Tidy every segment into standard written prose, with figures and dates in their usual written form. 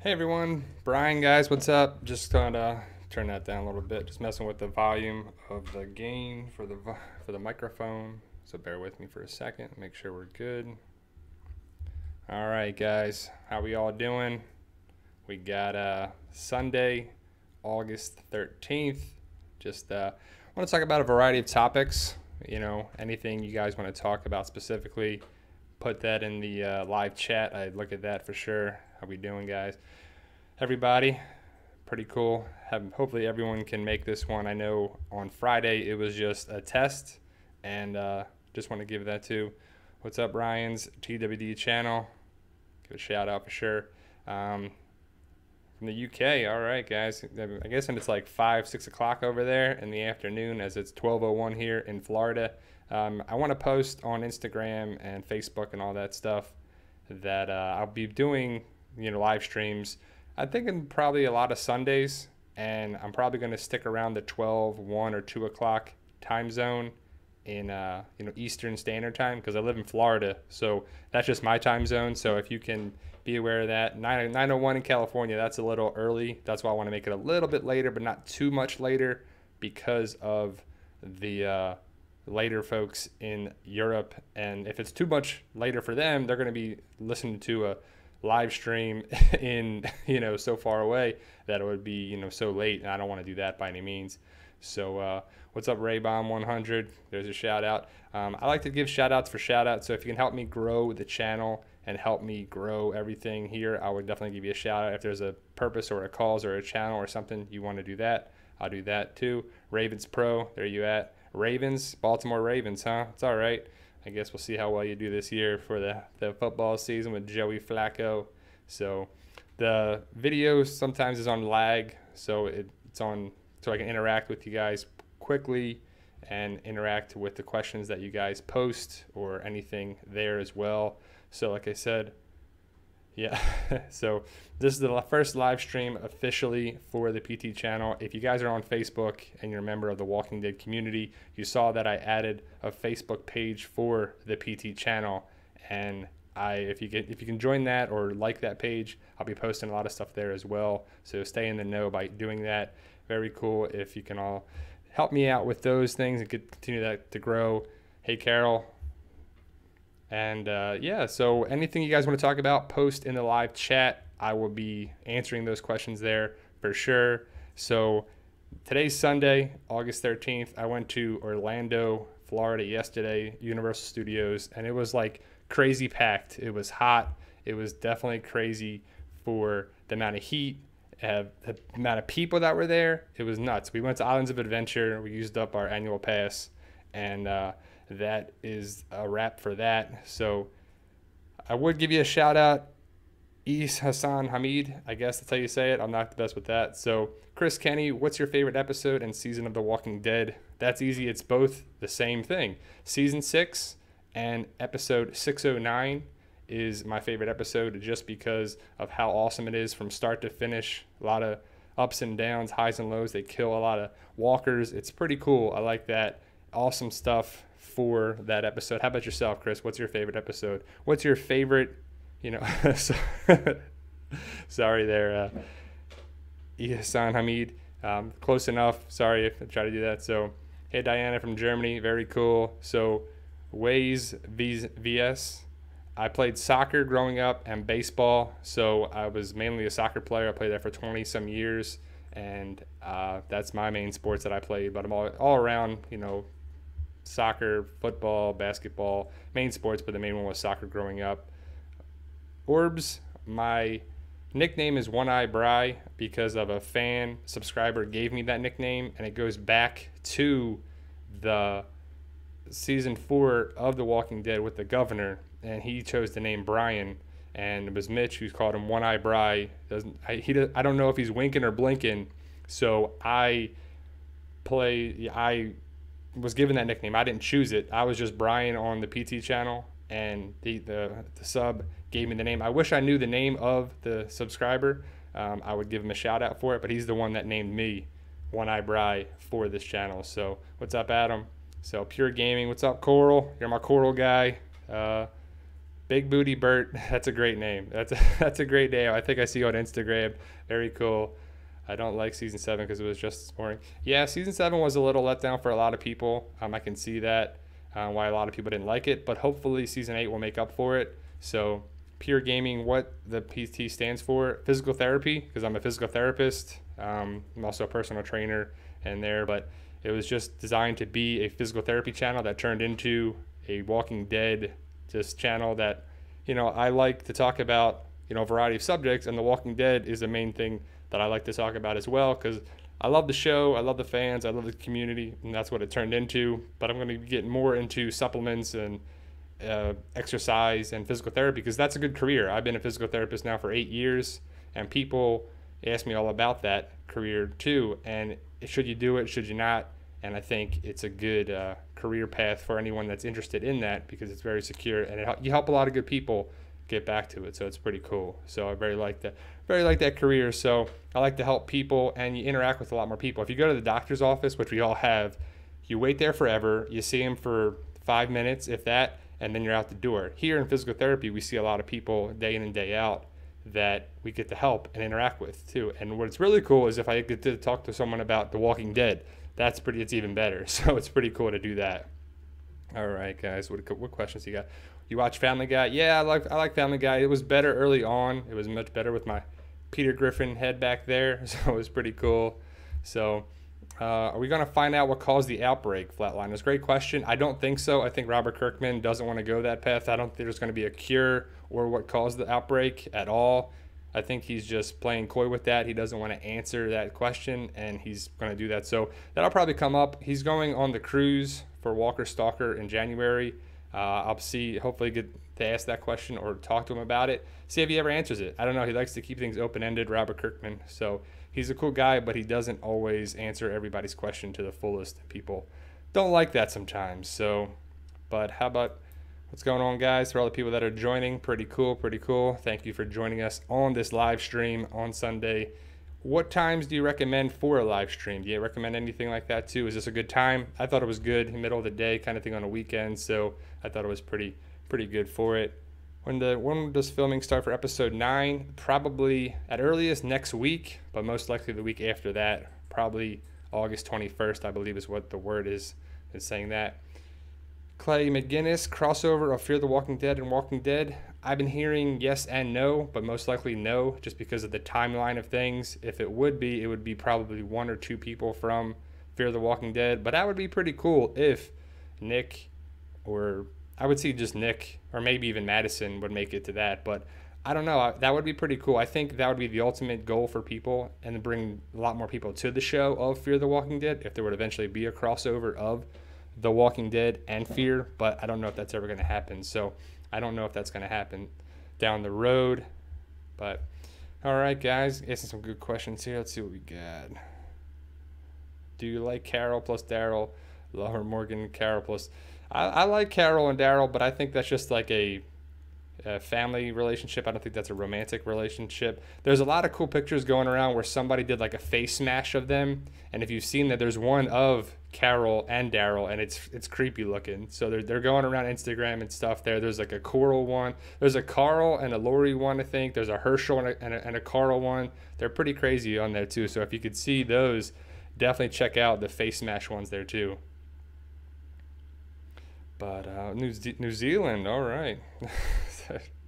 Hey everyone, Brian guys, what's up? Just gonna turn that down a little bit. Just messing with the volume of the gain for the microphone. So bear with me for a second. Make sure we're good. All right, guys, how we all doing? We got Sunday, August 13th. Just want to talk about a variety of topics. Anything you guys want to talk about specifically, put that in the live chat. I'd look at that for sure. How we doing, guys? Everybody, pretty cool. Hopefully everyone can make this one. I know on Friday it was just a test, and just want to give that to what's up, Ryan's TWD channel. Give a shout out for sure. From the UK, all right, guys. I guess it's like 6 o'clock over there in the afternoon, as it's 12:01 here in Florida. I want to post on Instagram and Facebook and all that stuff that I'll be doing, live streams. I'm thinking probably a lot of Sundays, and I'm probably going to stick around the 12, 1, or 2 o'clock time zone in Eastern Standard Time, because I live in Florida, so that's just my time zone. So if you can be aware of that, 9:01 in California, that's a little early. That's why I want to make it a little bit later, but not too much later, because of the later folks in Europe. And if it's too much later for them, they're going to be listening to a live stream in so far away that it would be so late, and I don't want to do that by any means. So what's up, Raybomb 100? There's a shout out. I like to give shout outs for shout outs, so if you can help me grow the channel and help me grow everything here, I would definitely give you a shout out. If there's a purpose or a cause or a channel or something you want to do that, I'll do that too. Ravens Pro, there you at. Ravens, Baltimore Ravens, huh? It's all right. I guess we'll see how well you do this year for the football season with Joey Flacco. So the video sometimes is on lag, so it's on so I can interact with you guys quickly and interact with the questions that you guys post or anything there as well. So like I said, yeah, so this is the first live stream officially for the PT channel. If you guys are on Facebook and you're a member of the Walking Dead community, you saw that I added a Facebook page for the PT channel, and if you can join that or like that page, I'll be posting a lot of stuff there as well. So stay in the know by doing that. Very cool if you can all help me out with those things and continue that to grow. Hey, Carol. And yeah, so anything you guys want to talk about, post in the live chat. I will be answering those questions there for sure. So today's Sunday, August 13th. I went to Orlando, Florida yesterday, Universal Studios, and it was like crazy packed. It was hot. It was definitely crazy for the amount of heat, the amount of people that were there. It was nuts. We went to Islands of Adventure. We used up our annual pass, and that is a wrap for that. So I would give you a shout out, Hassan Hamid. I guess that's how you say it. I'm not the best with that. So Chris Kenny, what's your favorite episode and season of The Walking Dead? That's easy. It's both the same thing. Season 6 and episode 609 is my favorite episode, just because of how awesome it is from start to finish. A lot of ups and downs, highs and lows. They kill a lot of walkers. It's pretty cool. I like that. Awesome stuff for that episode. How about yourself, Chris? What's your favorite episode? What's your favorite, sorry there, Hassan Hamid. Close enough. Sorry if I try to do that. So, hey, Diana from Germany. Very cool. So, Ways VS. I played soccer growing up and baseball. So, I was mainly a soccer player. I played that for 20 some years. And that's my main sports that I played. But I'm all around, soccer, football, basketball, main sports, but the main one was soccer growing up. Orbs, my nickname is One Eye Bry because of a fan subscriber gave me that nickname, and it goes back to the season 4 of The Walking Dead with the governor, and he chose the name Brian, and it was Mitch who called him One Eye Bry. I don't know if he's winking or blinking, so I was given that nickname. I didn't choose it. I was just Brian on the PT channel, and the sub gave me the name. I wish I knew the name of the subscriber. I would give him a shout out for it, but he's the one that named me One Eye Bry for this channel. So what's up, Adam? So Pure Gaming, what's up, Coral? You're my Coral guy. Big Booty Bert. That's a great name. That's a great name. I think I see you on Instagram. Very cool. I don't like season 7 because it was just as boring. Yeah, season 7 was a little letdown for a lot of people. I can see that why a lot of people didn't like it, but hopefully season 8 will make up for it. So Pure Gaming, what the PT stands for, physical therapy, because I'm a physical therapist. I'm also a personal trainer in there, but it was just designed to be a physical therapy channel that turned into a Walking Dead just channel that, I like to talk about, a variety of subjects, and The Walking Dead is the main thing that I like to talk about as well, because I love the show, I love the fans, I love the community, and that's what it turned into. But I'm going to get more into supplements and exercise and physical therapy, because that's a good career. I've been a physical therapist now for 8 years, and people ask me all about that career too, and should you do it, should you not? And I think it's a good career path for anyone that's interested in that, because it's very secure, and you help a lot of good people get back to it, so it's pretty cool. So I very like that career. So I like to help people, and you interact with a lot more people. If you go to the doctor's office, which we all have, you wait there forever, you see them for 5 minutes, if that, and then you're out the door. Here in physical therapy, we see a lot of people day in and day out that we get to help and interact with too. And what's really cool is if I get to talk to someone about The Walking Dead, it's even better. So it's pretty cool to do that. All right, guys, what questions you got? You watch Family Guy? Yeah, I like Family Guy. It was better early on. It was much better with my Peter Griffin head back there, so it was pretty cool. So are we going to find out what caused the outbreak, Flatliners? Great question. I don't think so. I think Robert Kirkman doesn't want to go that path. I don't think there's going to be a cure or what caused the outbreak at all. I think he's just playing coy with that. He doesn't want to answer that question, and he's going to do that. So that'll probably come up. He's going on the cruise for Walker Stalker in January. I'll hopefully get to ask that question or talk to him about it. See if he ever answers it. I don't know. He likes to keep things open-ended, Robert Kirkman. So he's a cool guy, but he doesn't always answer everybody's question to the fullest. People don't like that sometimes. So, but how about what's going on, guys? For all the people that are joining, pretty cool, pretty cool. Thank you for joining us on this live stream on Sunday. What times do you recommend for a live stream? Do you recommend anything like that too? Is this a good time? I thought it was good, middle of the day kind of thing on a weekend, so I thought it was pretty good for it. When does filming start for episode 9? Probably at earliest next week, but most likely the week after that. Probably August 21st, I believe is what the word is saying that. Clay McGinnis, crossover of Fear the Walking Dead and Walking Dead. I've been hearing yes and no, but most likely no, just because of the timeline of things. If it would be probably 1 or 2 people from Fear the Walking Dead. But that would be pretty cool if Nick, or I would see just Nick, or maybe even Madison would make it to that. But I don't know. That would be pretty cool. I think that would be the ultimate goal for people, and to bring a lot more people to the show of Fear the Walking Dead, if there would eventually be a crossover of The Walking Dead and Fear. But I don't know if that's ever going to happen. So I don't know if that's going to happen down the road. But all right, guys, asking some good questions here. Let's see what we got. Do you like Carol plus Daryl? Laura Morgan, Carol plus... I like Carol and Daryl, but I think that's just like a family relationship. I don't think that's a romantic relationship. There's a lot of cool pictures going around where somebody did like a face smash of them, and if you've seen that, there's one of Carol and Daryl, and it's creepy looking. So they're going around Instagram and stuff there. There's like a Coral one. There's a Carl and a Lori one, I think. There's a Herschel and a Carl one. They're pretty crazy on there too. So if you could see those, definitely check out the face smash ones there too. But New Zealand, all right.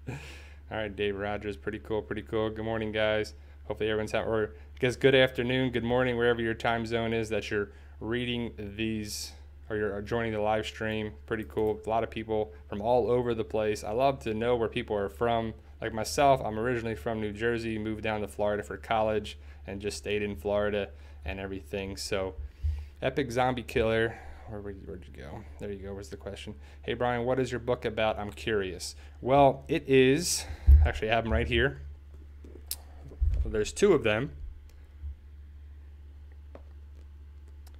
All right, Dave Rogers, pretty cool, pretty cool. Good morning, guys. Hopefully everyone's out, or I guess good afternoon, good morning, wherever your time zone is that you're reading these, or you're joining the live stream. Pretty cool. A lot of people from all over the place. I love to know where people are from. Like myself, I'm originally from New Jersey, moved down to Florida for college, and just stayed in Florida and everything. So, Epic Zombie Killer. Where'd you go? There you go. Where's the question? Hey, Brian, what is your book about? I'm curious. Well, it is, actually I have them right here. Well, there's 2 of them.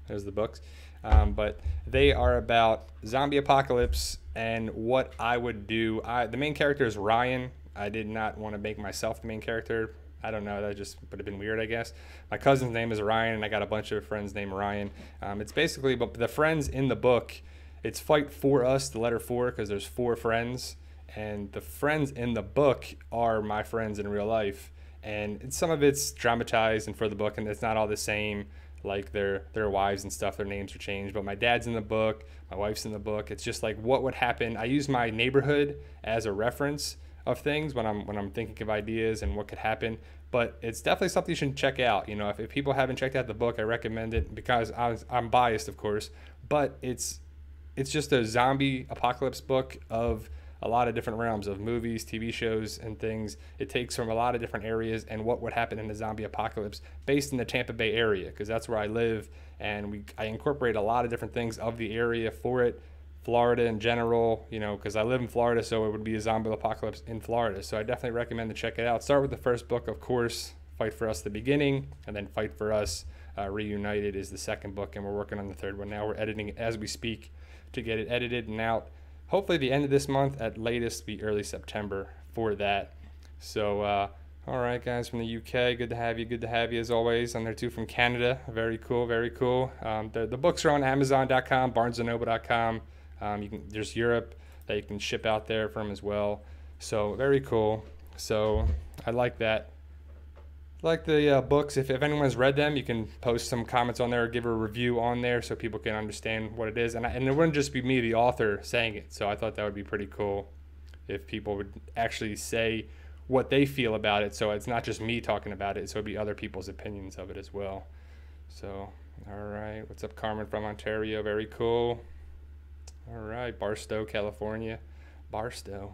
There's the books. But they are about zombie apocalypse and what I would do. The main character is Ryan. I did not want to make myself the main character. I don't know, that just would have been weird, I guess. My cousin's name is Ryan, and I got a bunch of friends named Ryan. It's basically, but the friends in the book, it's Fight For Us, the letter 4, because there's 4 friends, and the friends in the book are my friends in real life, and some of it's dramatized and for the book, and it's not all the same. Like their wives and stuff, their names are changed. But my dad's in the book, my wife's in the book. It's just like what would happen. I use my neighborhood as a reference of things when I'm thinking of ideas and what could happen. But it's definitely something you should check out. You know, if people haven't checked out the book, I recommend it because I'm biased, of course. But it's just a zombie apocalypse book of a lot of different realms of movies, TV shows, and things. It takes from a lot of different areas and what would happen in a zombie apocalypse based in the Tampa Bay area, because that's where I live, and I incorporate a lot of different things of the area for it. Florida in general, you know, because I live in Florida, so it would be a zombie apocalypse in Florida. So I definitely recommend to check it out. Start with the first book, of course, Fight for Us, the beginning, and then Fight for Us Reunited is the second book, and we're working on the third one now. We're editing it as we speak to get it edited and out. Hopefully the end of this month, at latest be early September for that. So, all right, guys from the UK, good to have you. Good to have you as always. I'm there too from Canada. Very cool, very cool. The books are on Amazon.com, BarnesandNoble.com. There's Europe that you can ship out there from as well. So very cool. So I like that. Like the books, if anyone's read them, you can post some comments on there or give a review on there so people can understand what it is. And it wouldn't just be me, the author, saying it. So I thought that would be pretty cool if people would actually say what they feel about it. So it's not just me talking about it. So it'd be other people's opinions of it as well. So, all right. What's up, Carmen from Ontario? Very cool. All right. Barstow, California. Barstow.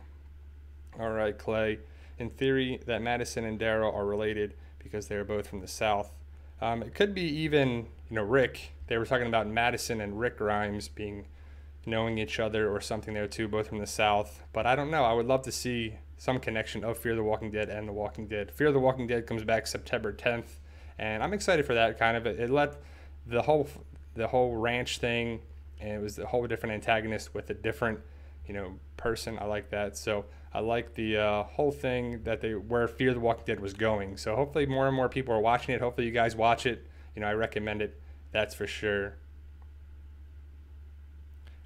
All right, Clay. In theory, that Madison and Daryl are related because they're both from the South. It could be even, Rick. They were talking about Madison and Rick Grimes knowing each other or something there too, both from the South. But I don't know. I would love to see some connection of Fear the Walking Dead and The Walking Dead. Fear the Walking Dead comes back September 10th, and I'm excited for that kind of. It let the whole ranch thing, and it was a whole different antagonist with a different, person. I like that. So I like the whole thing where Fear the Walking Dead was going. So hopefully more and more people are watching it. Hopefully you guys watch it. I recommend it. That's for sure.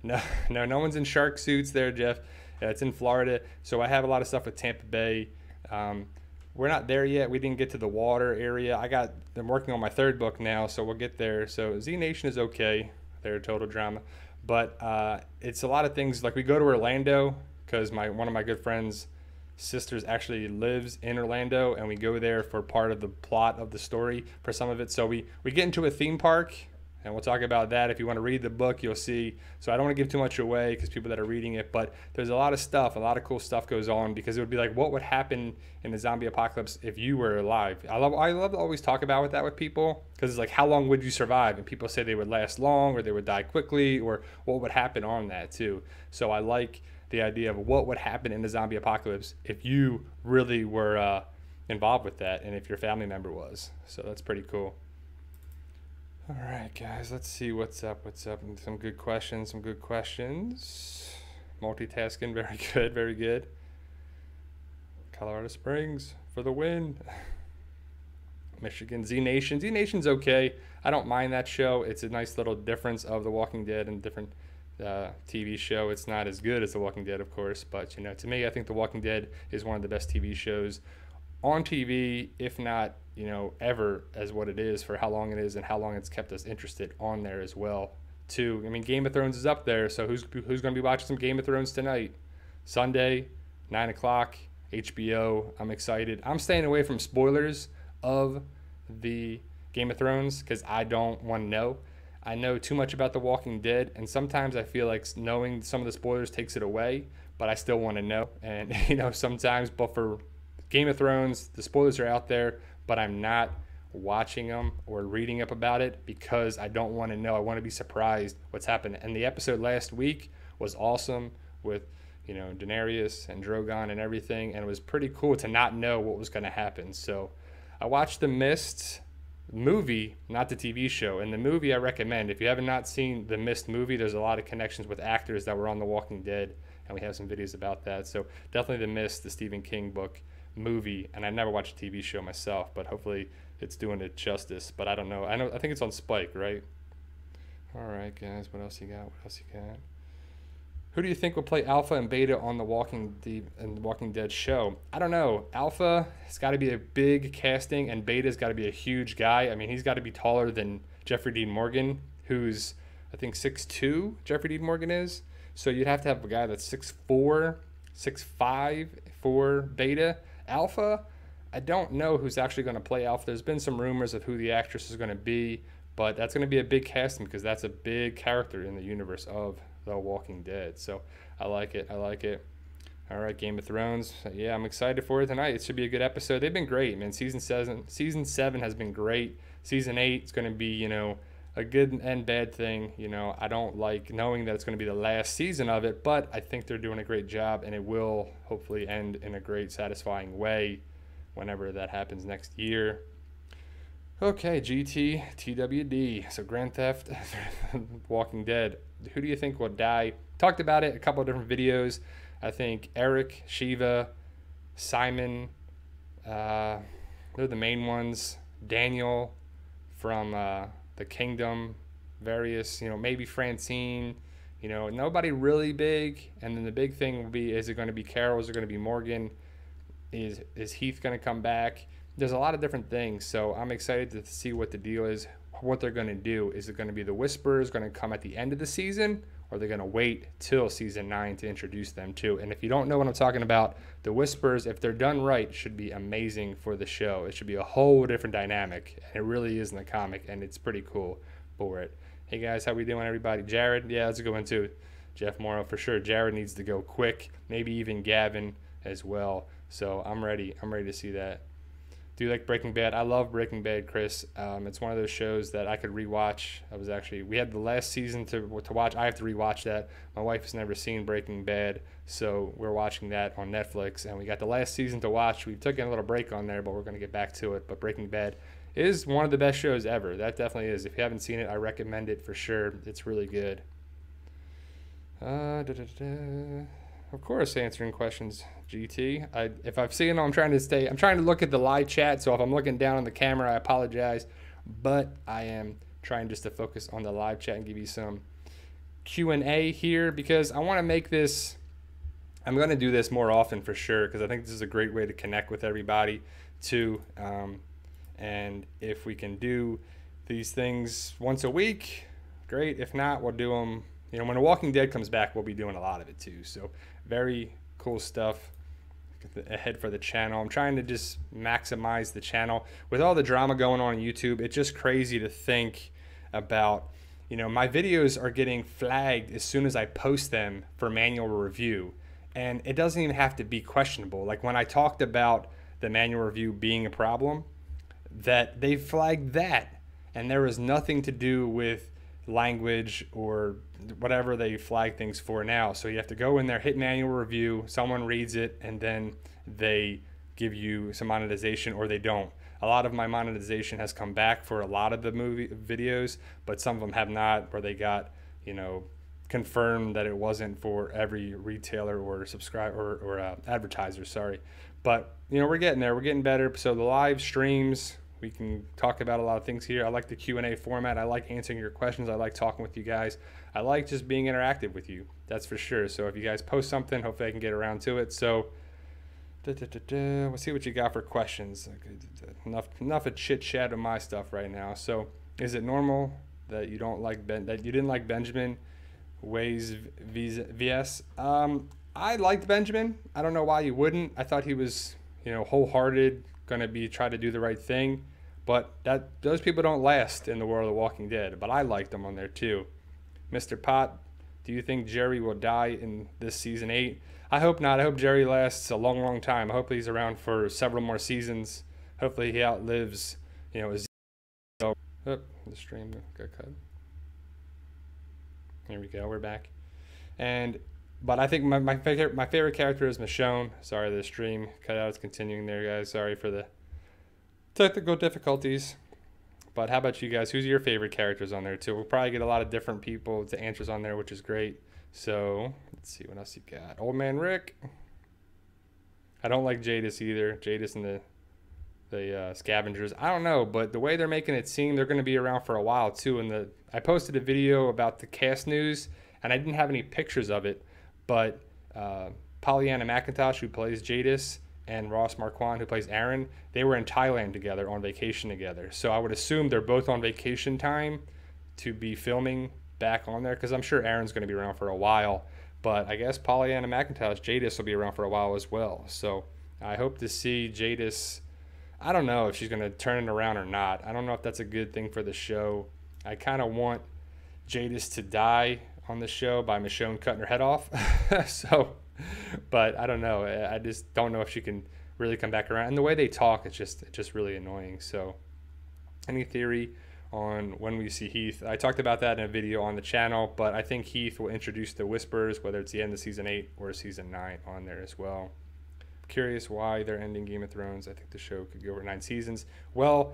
No one's in shark suits there, Jeff. It's in Florida. So I have a lot of stuff with Tampa Bay. We're not there yet. We didn't get to the water area. I'm working on my third book now, so we'll get there. So Z Nation is okay. They're a total drama. But it's a lot of things. Like we go to Orlando because one of my good friends' sisters actually lives in Orlando, and we go there for part of the plot of the story for some of it. So we get into a theme park, and we'll talk about that. If you want to read the book, you'll see. So I don't want to give too much away because people that are reading it, but there's a lot of stuff, a lot of cool stuff goes on, because it would be like, what would happen in the zombie apocalypse if you were alive? I love to always talk about that with people, because it's like, how long would you survive? And people say they would last long, or they would die quickly, or what would happen on that too. So I like the idea of what would happen in the zombie apocalypse if you really were involved with that, and if your family member was. So that's pretty cool. All right, guys, let's see what's up. Some good questions. Multitasking, very good, very good. Colorado Springs for the win. Michigan, Z Nation. Z Nation's okay. I don't mind that show. It's a nice little difference of The Walking Dead and different TV show. It's not as good as The Walking Dead, of course, but to me, I think The Walking Dead is one of the best TV shows on TV, if not, ever, as what it is, for how long it is and how long it's kept us interested on there as well, too. I mean, Game of Thrones is up there, so who's going to be watching some Game of Thrones tonight? Sunday, 9 o'clock, HBO. I'm excited. I'm staying away from spoilers of the Game of Thrones because I don't want to know. I know too much about The Walking Dead, and sometimes I feel like knowing some of the spoilers takes it away, but I still want to know. And, sometimes, but for Game of Thrones, the spoilers are out there, but I'm not watching them or reading up about it because I don't want to know. I want to be surprised what's happened. And the episode last week was awesome with, Daenerys and Drogon and everything, and it was pretty cool to not know what was going to happen. So I watched The Mist movie, not the TV show. And the movie I recommend. If you haven't not seen The Mist movie, there's a lot of connections with actors that were on The Walking Dead, and we have some videos about that. So definitely The Mist, the Stephen King book movie, and I never watched a TV show myself, but hopefully it's doing it justice. But I don't know. I think it's on Spike, right? All right, guys. What else you got? Who do you think will play Alpha and Beta on the Walking Dead show? I don't know. Alpha has got to be a big casting, and Beta's got to be a huge guy. I mean, he's got to be taller than Jeffrey Dean Morgan, who's I think 6'2". Jeffrey Dean Morgan is. So you'd have to have a guy that's 6'4", 6'5" for Beta. Alpha, I don't know who's actually going to play Alpha. There's been some rumors of who the actress is going to be, but that's going to be a big casting because that's a big character in the universe of The Walking Dead. So I like it. I like it. All right, Game of Thrones. Yeah, I'm excited for it tonight. It should be a good episode. They've been great, man. Season 7 has been great. Season 8 is going to be, a good and bad thing. I don't like knowing that it's going to be the last season of it, but I think they're doing a great job, and it will hopefully end in a great, satisfying way whenever that happens next year. Okay, GT, TWD. So Grand Theft, Walking Dead. Who do you think will die? Talked about it a couple of different videos. I think Eric, Shiva, Simon, they're the main ones. Daniel from the Kingdom, various, maybe Francine, nobody really big. And then the big thing will be, is it going to be Carol? Is it going to be Morgan? Is Heath going to come back? There's a lot of different things. So I'm excited to see what the deal is, what they're going to do. Is it going to be the Whisperers going to come at the end of the season? Or are they going to wait till season 9 to introduce them too? And if you don't know what I'm talking about, the Whisperers, if they're done right, should be amazing for the show. It should be a whole different dynamic. And it really is in the comic, and it's pretty cool for it. Hey guys, how we doing, everybody? Jared, yeah, that's a good one too. Jeff Morrow, for sure. Jared needs to go quick. Maybe even Gavin as well. So I'm ready. I'm ready to see that. Do you like Breaking Bad? I love Breaking Bad, Chris. It's one of those shows that I could rewatch. We had the last season to watch. I have to rewatch that. My wife has never seen Breaking Bad, so we're watching that on Netflix. And we got the last season to watch. We took a little break on there, but we're going to get back to it. But Breaking Bad is one of the best shows ever. That definitely is. If you haven't seen it, I recommend it for sure. It's really good. Of course, answering questions, GT. If I've seen them, I'm trying to look at the live chat. So if I'm looking down on the camera, I apologize. But I am trying just to focus on the live chat and give you some Q&A here, because I want to make this, I'm going to do this more often for sure, because I think this is a great way to connect with everybody too. And if we can do these things once a week, great. If not, we'll do them, when The Walking Dead comes back, we'll be doing a lot of it too. So very cool stuff ahead for the channel. I'm trying to just maximize the channel with all the drama going on YouTube. It's just crazy to think about, my videos are getting flagged as soon as I post them for manual review, and it doesn't even have to be questionable. Like when I talked about the manual review being a problem, that they flagged that, and there was nothing to do with language or whatever they flag things for now. So you have to go in there, hit manual review, someone reads it, and then they give you some monetization, or they don't. A lot of my monetization has come back for a lot of the movie videos, but some of them have not, where they got, confirmed that it wasn't for every retailer or subscriber or advertiser, sorry. But, we're getting there. We're getting better. So the live streams, we can talk about a lot of things here. I like the Q&A format. I like answering your questions. I like talking with you guys. I like just being interactive with you. That's for sure. So if you guys post something, hopefully I can get around to it. So we'll see what you got for questions. Enough of chit chat of my stuff right now. So is it normal that you didn't like Benjamin Ways VS? I liked Benjamin. I don't know why you wouldn't. I thought he was, wholehearted, going to try to do the right thing. But those people don't last in the world of Walking Dead. But I liked them on there too. Mr. Pot, do you think Jerry will die in this season 8? I hope not. I hope Jerry lasts a long, long time. I hope he's around for several more seasons. Hopefully he outlives, his... Oh, the stream got cut. Here we go. We're back. But I think my favorite character is Michonne. Sorry, the stream cut out. It's continuing there, guys. Sorry for the technical difficulties. But how about you guys? Who's your favorite characters on there too? We'll probably get a lot of different people to answers on there, which is great. So let's see what else you got. Old Man Rick. I don't like Jadis either. Jadis and the scavengers. I don't know, but the way they're making it seem, they're going to be around for a while too. And I posted a video about the cast news, and I didn't have any pictures of it, But Pollyanna McIntosh, who plays Jadis, and Ross Marquand, who plays Aaron, they were in Thailand together on vacation together. So I would assume they're both on vacation time to be filming back on there, because I'm sure Aaron's going to be around for a while. But I guess Pollyanna McIntosh, Jadis, will be around for a while as well. So I hope to see Jadis. I don't know if she's going to turn it around or not. I don't know if that's a good thing for the show. I kind of want Jadis to die on the show by Michonne cutting her head off. So, but I don't know. I just don't know if she can really come back around. And the way they talk, it's just really annoying. So, any theory on when we see Heath? I talked about that in a video on the channel, but I think Heath will introduce the Whisperers, whether it's the end of season 8 or season 9 on there as well. Curious why they're ending Game of Thrones. I think the show could go over 9 seasons. Well,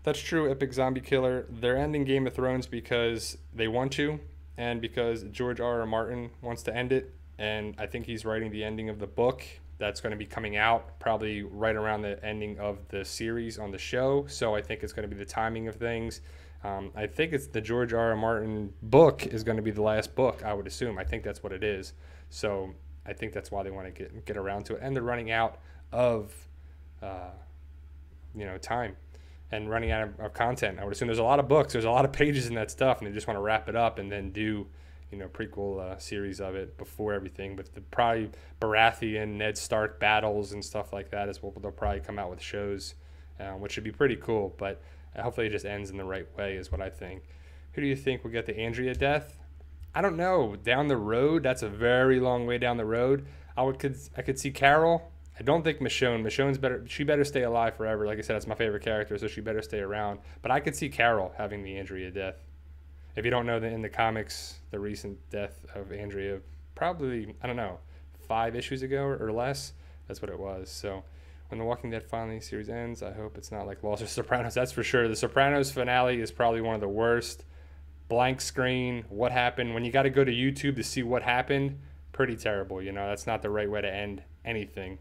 that's true, Epic Zombie Killer. They're ending Game of Thrones because they want to, and because George R.R. Martin wants to end it. And I think he's writing the ending of the book that's going to be coming out probably right around the ending of the series on the show. So I think it's going to be the timing of things. I think it's the George R.R. Martin book is going to be the last book, I would assume. I think that's what it is. So I think that's why they want to get around to it. And they're running out of, time and running out of content. I would assume there's a lot of books. There's a lot of pages in that stuff, and they just want to wrap it up and then do, prequel series of it before everything. But probably Baratheon, Ned Stark battles and stuff like that is what they'll probably come out with shows, which should be pretty cool. But hopefully it just ends in the right way is what I think. Who do you think will get the Andrea death? I don't know. Down the road, that's a very long way down the road. I could see Carol. I don't think Michonne. Michonne's better. She better stay alive forever. Like I said, that's my favorite character, so she better stay around. But I could see Carol having the Andrea death. If you don't know, in the comics, the recent death of Andrea, probably, I don't know, 5 issues ago or less, that's what it was. So when The Walking Dead finally series ends, I hope it's not like Lost or Sopranos. That's for sure. The Sopranos finale is probably one of the worst. Blank screen, what happened? When you got to go to YouTube to see what happened, pretty terrible. That's not the right way to end anything.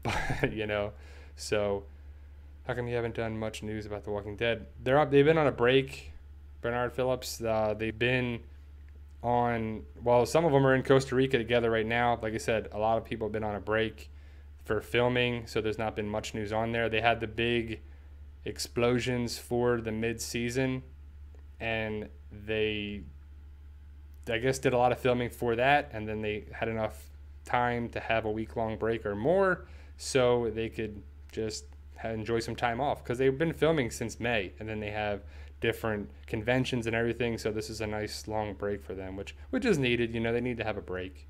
But, so how come you haven't done much news about The Walking Dead? They've been on a break. Bernard Phillips, they've been on, well, some of them are in Costa Rica together right now. Like I said, a lot of people have been on a break for filming, so there's not been much news on there. They had the big explosions for the mid-season, and they, I guess, did a lot of filming for that, and then they had enough time to have a week-long break or more so they could just enjoy some time off, because they've been filming since May, and then they have different conventions and everything, so this is a nice long break for them, which is needed. They need to have a break.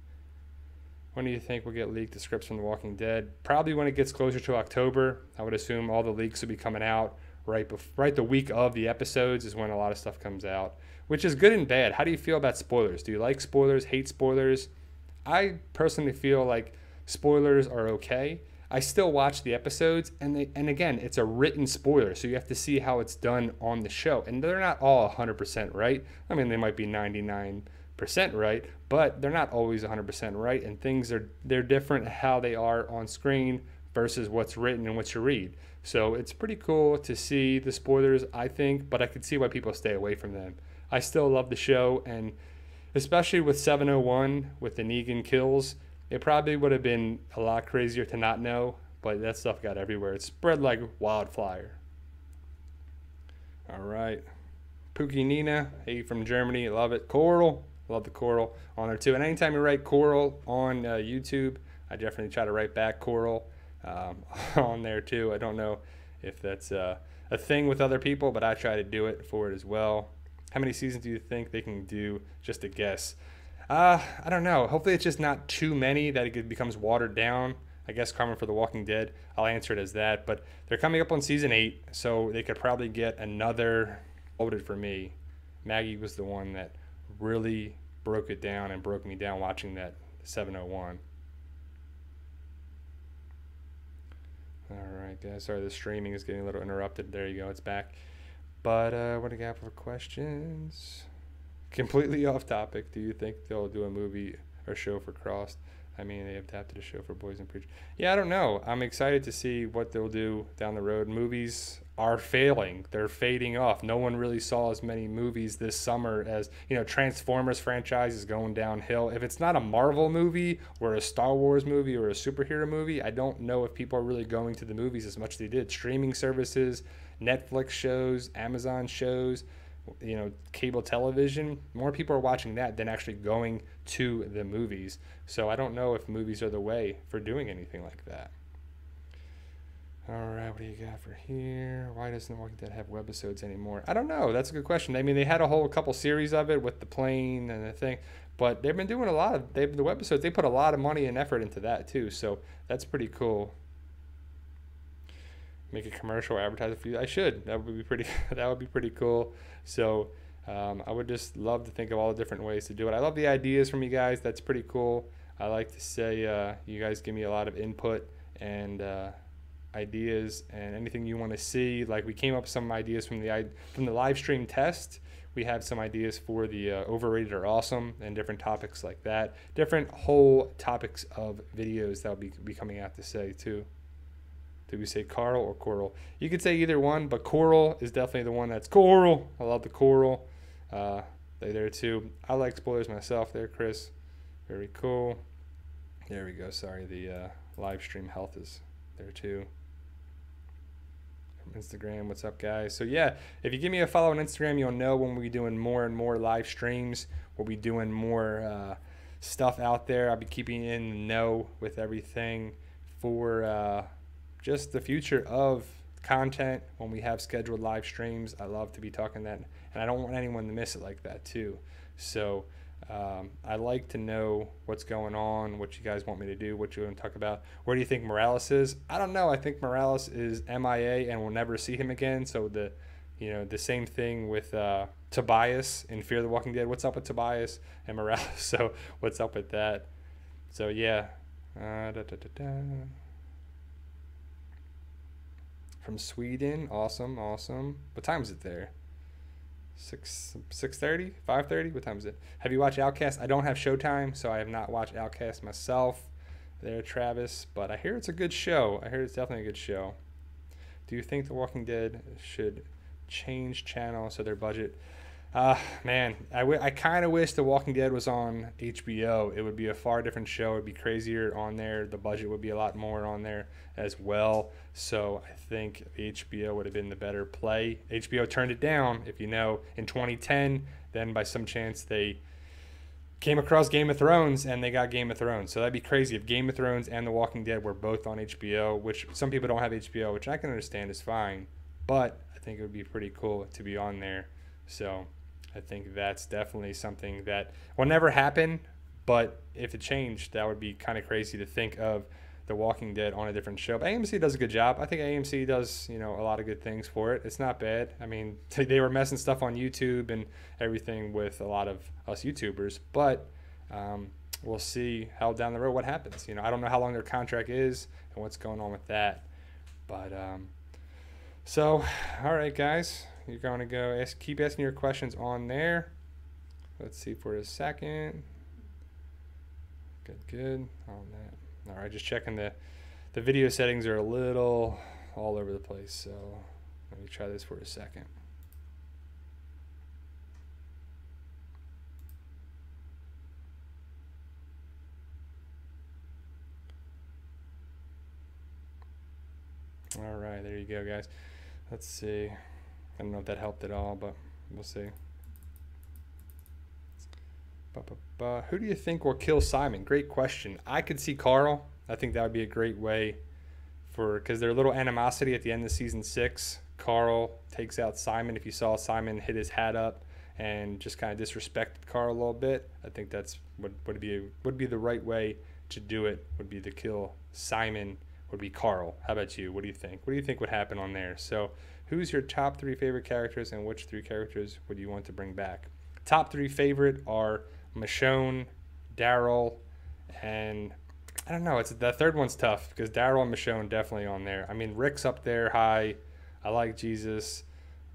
When do you think we'll get leaked the scripts from The Walking Dead? Probably when it gets closer to October. I would assume all the leaks will be coming out right the week of the episodes is when a lot of stuff comes out, which is good and bad. How do you feel about spoilers? Do you like spoilers, hate spoilers? I personally feel like spoilers are okay. I still watch the episodes, and again, it's a written spoiler, so you have to see how it's done on the show. And they're not all 100% right. I mean, they might be 99% right, but they're not always 100% right, and they're different how they are on screen versus what's written and what you read. So it's pretty cool to see the spoilers, I think, but I could see why people stay away from them. I still love the show, and especially with 701, with the Negan kills, it probably would have been a lot crazier to not know, but that stuff got everywhere. It spread like wildfire. All right. Pookie Nina, hey, from Germany, love it. Coral, love the Coral on there too. And anytime you write Coral on YouTube, I definitely try to write back Coral on there too. I don't know if that's a thing with other people, but I try to do it for it as well. How many seasons do you think they can do? Just a guess. I don't know. Hopefully it's just not too many that it becomes watered down. I guess coming for The Walking Dead, I'll answer it as that. But they're coming up on season 8, so they could probably get another. Voted for me. Maggie was the one that really broke it down and broke me down watching that 701. All right, guys. Sorry, the streaming is getting a little interrupted. There you go. It's back. But what do you got for questions? Completely off topic. Do you think they'll do a movie or show for Crossed? I mean, they adapted a show for boys and preachers. Yeah, I don't know. I'm excited to see what they'll do down the road. Movies are failing. They're fading off. No one really saw as many movies this summer as, Transformers franchise is going downhill. If it's not a Marvel movie or a Star Wars movie or a superhero movie, I don't know if people are really going to the movies as much as they did. Streaming services, Netflix shows, Amazon shows, cable television, more people are watching that than actually going to the movies. So I don't know if movies are the way for doing anything like that. All right, what do you got for here? Why doesn't The Walking Dead have webisodes anymore? I don't know. That's a good question. I mean, they had a couple series of it with the plane and the thing, but they've been doing a lot of the webisodes. They put a lot of money and effort into that too, so that's pretty cool. Make a commercial, advertise for you. I should. That would be pretty. That would be pretty cool. So I would just love to think of all the different ways to do it. I love the ideas from you guys. That's pretty cool. I like to say you guys give me a lot of input and ideas and anything you want to see. Like we came up with some ideas from the live stream test. We have some ideas for the overrated or awesome and different topics like that. Different whole topics of videos that will be coming out to say too. Did we say Carl or Coral? You could say either one, but Coral is definitely the one that's Coral. I love the Coral. They're there too. I like spoilers myself there, Chris. Very cool. There we go. Sorry, the live stream health is there too. From Instagram, what's up, guys? So yeah, if you give me a follow on Instagram, you'll know when we'll be doing more and more live streams. We'll be doing more stuff out there. I'll be keeping you in the know with everything for just the future of content when we have scheduled live streams. I love to be talking that, and I don't want anyone to miss it like that too. So I like to know what's going on, what you guys want me to do, what you want to talk about. Where do you think Morales is? I don't know. I think Morales is MIA and we'll never see him again. So the same thing with Tobias in Fear the Walking Dead. What's up with Tobias and Morales? So what's up with that? So yeah. From Sweden, awesome. What time is it there? 6:30, 5:30. What time is it? Have you watched Outcast? I don't have Showtime, so I have not watched Outcast myself. There, Travis, but I hear it's a good show. I hear it's definitely a good show. Do you think The Walking Dead should change channel so their budget? Man, I kind of wish The Walking Dead was on HBO. It would be a far different show. It would be crazier on there. The budget would be a lot more on there as well. So I think HBO would have been the better play. HBO turned it down, if you know, in 2010. Then by some chance they came across Game of Thrones and they got Game of Thrones. So that'd be crazy if Game of Thrones and The Walking Dead were both on HBO, which some people don't have HBO, which I can understand is fine. But I think it would be pretty cool to be on there. So I think that's definitely something that will never happen, but if it changed, that would be kind of crazy to think of The Walking Dead on a different show. But AMC does a good job. I think AMC does, a lot of good things for it. It's not bad. I mean, they were messing stuff on YouTube and everything with a lot of us YouTubers, but we'll see how down the road what happens. I don't know how long their contract is and what's going on with that. But so, all right, guys. You're going to go keep asking your questions on there. Let's see for a second. Good. On that. All right, just checking the video settings are a little all over the place. So let me try this for a second. All right, there you go, guys. Let's see. I don't know if that helped at all, but we'll see. Who do you think will kill Simon? Great question. I could see Carl. I think that would be a great way because there's a little animosity at the end of season 6. Carl takes out Simon. If you saw Simon hit his hat up and just kind of disrespected Carl a little bit, I think that's would be the right way to do it. Would be to kill Simon. Would be Carl. How about you? What do you think? What do you think would happen on there? So who's your top 3 favorite characters and which 3 characters would you want to bring back? Top 3 favorite are Michonne, Daryl, and I don't know. The third one's tough because Daryl and Michonne definitely on there. I mean, Rick's up there high. I like Jesus.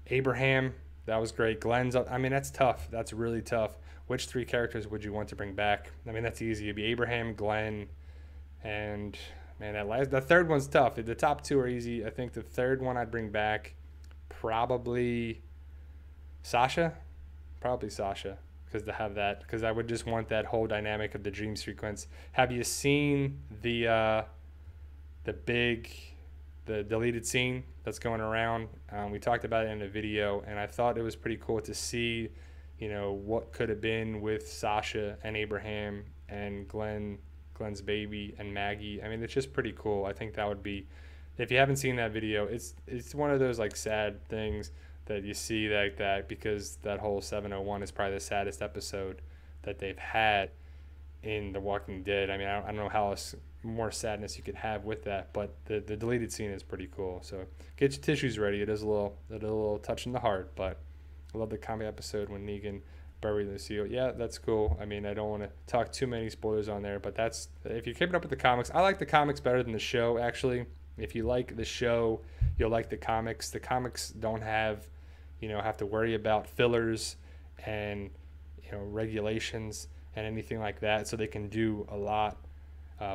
Abraham, that was great. Glenn's up. I mean, that's tough. That's really tough. which 3 characters would you want to bring back? I mean, that's easy. It'd be Abraham, Glenn, and man, the third one's tough. The top 2 are easy. I think the third one I'd bring back, probably Sasha. Probably Sasha, because I would just want that whole dynamic of the dream sequence. Have you seen the deleted scene that's going around? We talked about it in a video, and I thought it was pretty cool to see, what could have been with Sasha and Abraham and Glenn's baby and Maggie. I mean, it's just pretty cool. I think that would be, if you haven't seen that video, it's one of those like sad things that you see like that, because that whole 701 is probably the saddest episode that they've had in The Walking Dead. I mean, I don't know how else more sadness you could have with that, but the deleted scene is pretty cool. So get your tissues ready. It is a little touch in the heart, but I love the comic episode when Negan buried Lucille. Yeah, that's cool. I mean, I don't want to talk too many spoilers on there, but that's, if you're keeping up with the comics, I like the comics better than the show, actually. If you like the show, you'll like the comics. The comics don't have to worry about fillers and regulations and anything like that, so they can do a lot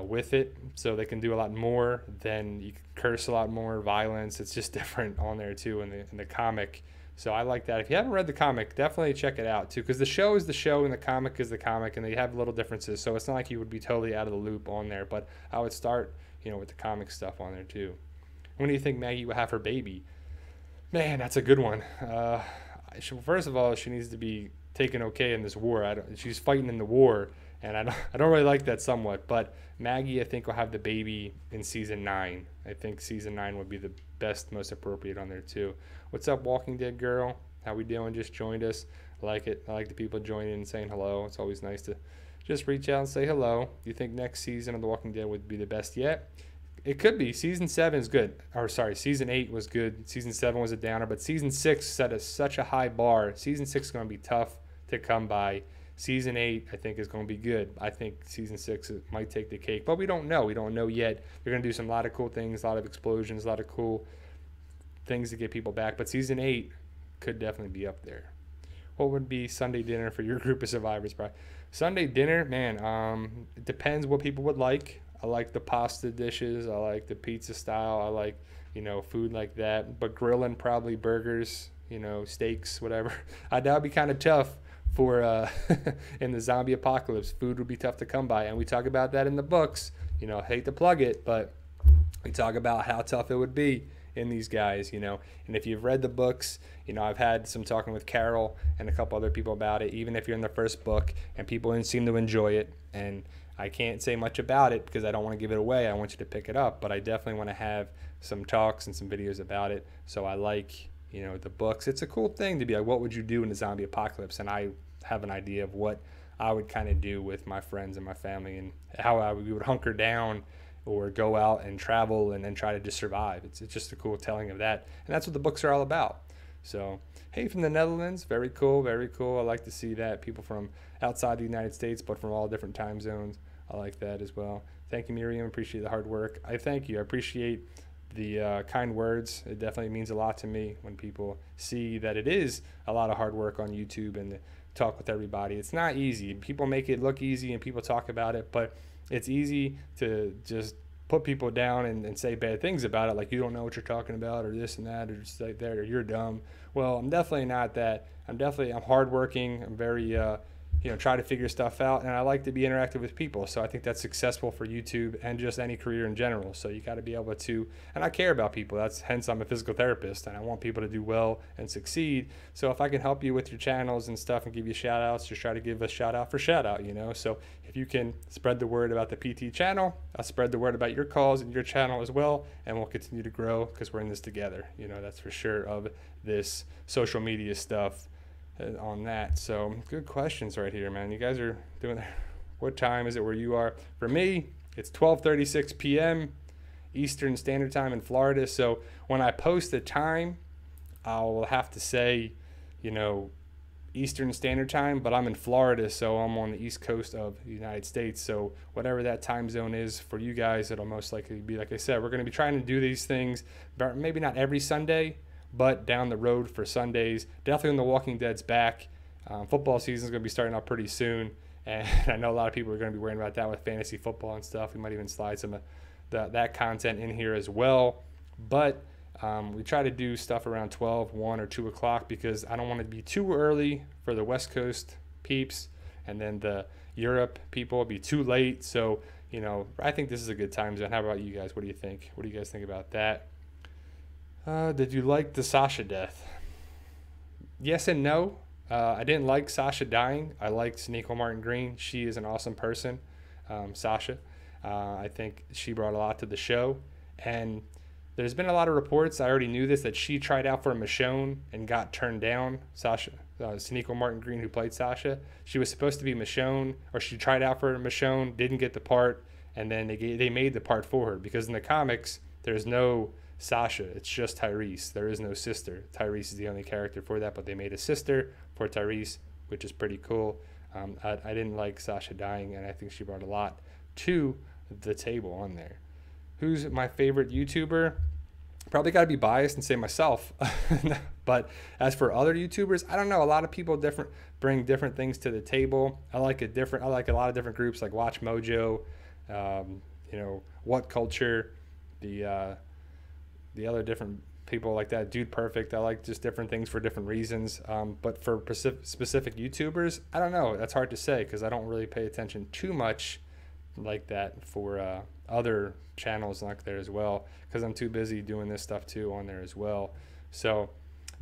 with it. So they can do a lot more. Then you can curse a lot more, violence. It's just different on there too in the comic. So I like that. If you haven't read the comic, definitely check it out too, because the show is the show and the comic is the comic, and they have little differences. So it's not like you would be totally out of the loop on there. But I would start with the comic stuff on there too. When do you think Maggie will have her baby? Man, that's a good one. First of all, she needs to be taken okay in this war. She's fighting in the war, and I don't really like that somewhat. But Maggie, I think, will have the baby in season 9. I think season 9 would be the best, most appropriate on there too. What's up, Walking Dead girl? How we doing? Just joined us. I like it. I like the people joining and saying hello. It's always nice to just reach out and say hello. Do you think next season of The Walking Dead would be the best yet? It could be. Season 7 is good. Season 8 was good. Season 7 was a downer, but Season 6 set such a high bar. Season 6 is going to be tough to come by. Season 8, I think, is going to be good. I think Season 6 might take the cake, but we don't know. We don't know yet. They're going to do a lot of cool things, a lot of explosions, a lot of cool things to get people back, but Season 8 could definitely be up there. What would be Sunday dinner for your group of survivors? Sunday dinner, man, it depends what people would like. I like the pasta dishes. I like the pizza style. I like, food like that. But grilling, probably burgers, steaks, whatever. That would be kind of tough for in the zombie apocalypse. Food would be tough to come by. And we talk about that in the books. I hate to plug it, but we talk about how tough it would be in these guys, And if you've read the books, I've had some talking with Carol and a couple other people about it, even if you're in the first book, and people didn't seem to enjoy it. And I can't say much about it because I don't want to give it away. I want you to pick it up, but I definitely want to have some talks and some videos about it. So I like, the books. It's a cool thing to be like, what would you do in a zombie apocalypse? And I have an idea of what I would kind of do with my friends and my family, and how we would hunker down or go out and travel and then try to just survive. It's just a cool telling of that. And that's what the books are all about. So, hey, from the Netherlands, very cool, very cool. I like to see that. People from outside the United States, but from all different time zones. I like that as well. Thank you, Miriam. Appreciate the hard work. I thank you. I appreciate the kind words. It definitely means a lot to me when people see that it is a lot of hard work on YouTube and talk with everybody. It's not easy. People make it look easy and people talk about it, but it's easy to just put people down and say bad things about it, like you don't know what you're talking about, or this and that, or just like that, or you're dumb. Well, I'm definitely not that. I'm hardworking. I'm very try to figure stuff out, and I like to be interactive with people. So I think that's successful for YouTube and just any career in general. So you got to be able to, and I care about people. Hence I'm a physical therapist, and I want people to do well and succeed. So if I can help you with your channels and stuff and give you shout outs, just try to give a shout out for shout out, So if you can spread the word about the PT channel, I'll spread the word about your cause and your channel as well, and we'll continue to grow because we're in this together. That's for sure, of this social media stuff on that. So good questions right here, man. You guys are doing. What time is it where you are? For me, it's 12:36 p.m. Eastern Standard Time in Florida. So when I post the time, I'll have to say, Eastern Standard Time, but I'm in Florida, so I'm on the East Coast of the United States. So whatever that time zone is for you guys, it'll most likely be, like I said, we're going to be trying to do these things, but maybe not every Sunday, but down the road for Sundays. Definitely when The Walking Dead's back, Football season is going to be starting up pretty soon, and I know a lot of people are going to be worrying about that with fantasy football and stuff. We might even slide some of that content in here as well. But we try to do stuff around 12, 1, or 2 o'clock because I don't want to be too early for the West Coast peeps, and then the Europe people will be too late. So, you know, I think this is a good time zone. How about you guys? What do you think? What do you guys think about that? Did you like the Sasha death? Yes and no. I didn't like Sasha dying. I liked Sneeko Martin Green. She is an awesome person, Sasha. I think she brought a lot to the show. And there's been a lot of reports, I already knew this, that she tried out for Michonne and got turned down. Sasha, Sneeko Martin Green, who played Sasha, she was supposed to be Michonne, or she tried out for Michonne, didn't get the part, and then they made the part for her. Because in the comics, there's no Sasha. It's just Tyrese. There is no sister. Tyrese is the only character for that, but they made a sister for Tyrese, which is pretty cool. I didn't like Sasha dying, and I think she brought a lot to the table on there. Who's my favorite YouTuber? Probably got to be biased and say myself. But as for other YouTubers, I don't know. A lot of people bring different things to the table. I like a lot of different groups like Watch Mojo, What Culture, the other different people like that. Dude Perfect. I like just different things for different reasons. But for specific YouTubers, I don't know. That's hard to say because I don't really pay attention too much like that for other channels like there as well, because I'm too busy doing this stuff too on there as well. So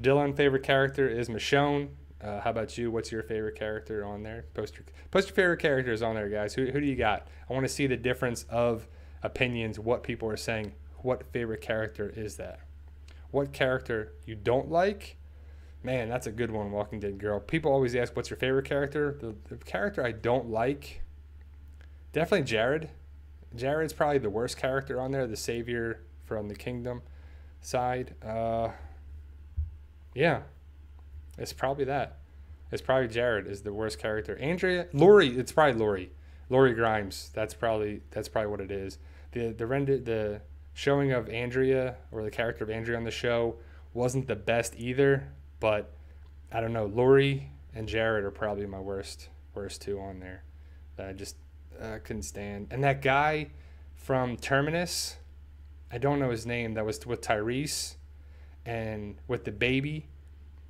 Dylan, favorite character is Michonne. How about you? What's your favorite character on there? Post your favorite characters on there, guys. Who do you got? I want to see the difference of opinions, what people are saying. What favorite character is that? What character you don't like? Man, that's a good one, Walking Dead girl. People always ask, what's your favorite character? The character I don't like, definitely Jared. Jared's probably the worst character on there, the savior from the kingdom side. Yeah, it's probably that. It's probably Jared is the worst character. Lori, it's probably Lori. Lori Grimes. That's probably what it is. The showing of Andrea, or the character of Andrea on the show, wasn't the best either. But I don't know. Lori and Jared are probably my worst two on there. That I just couldn't stand. And that guy from Terminus, I don't know his name, that was with Tyrese and with the baby,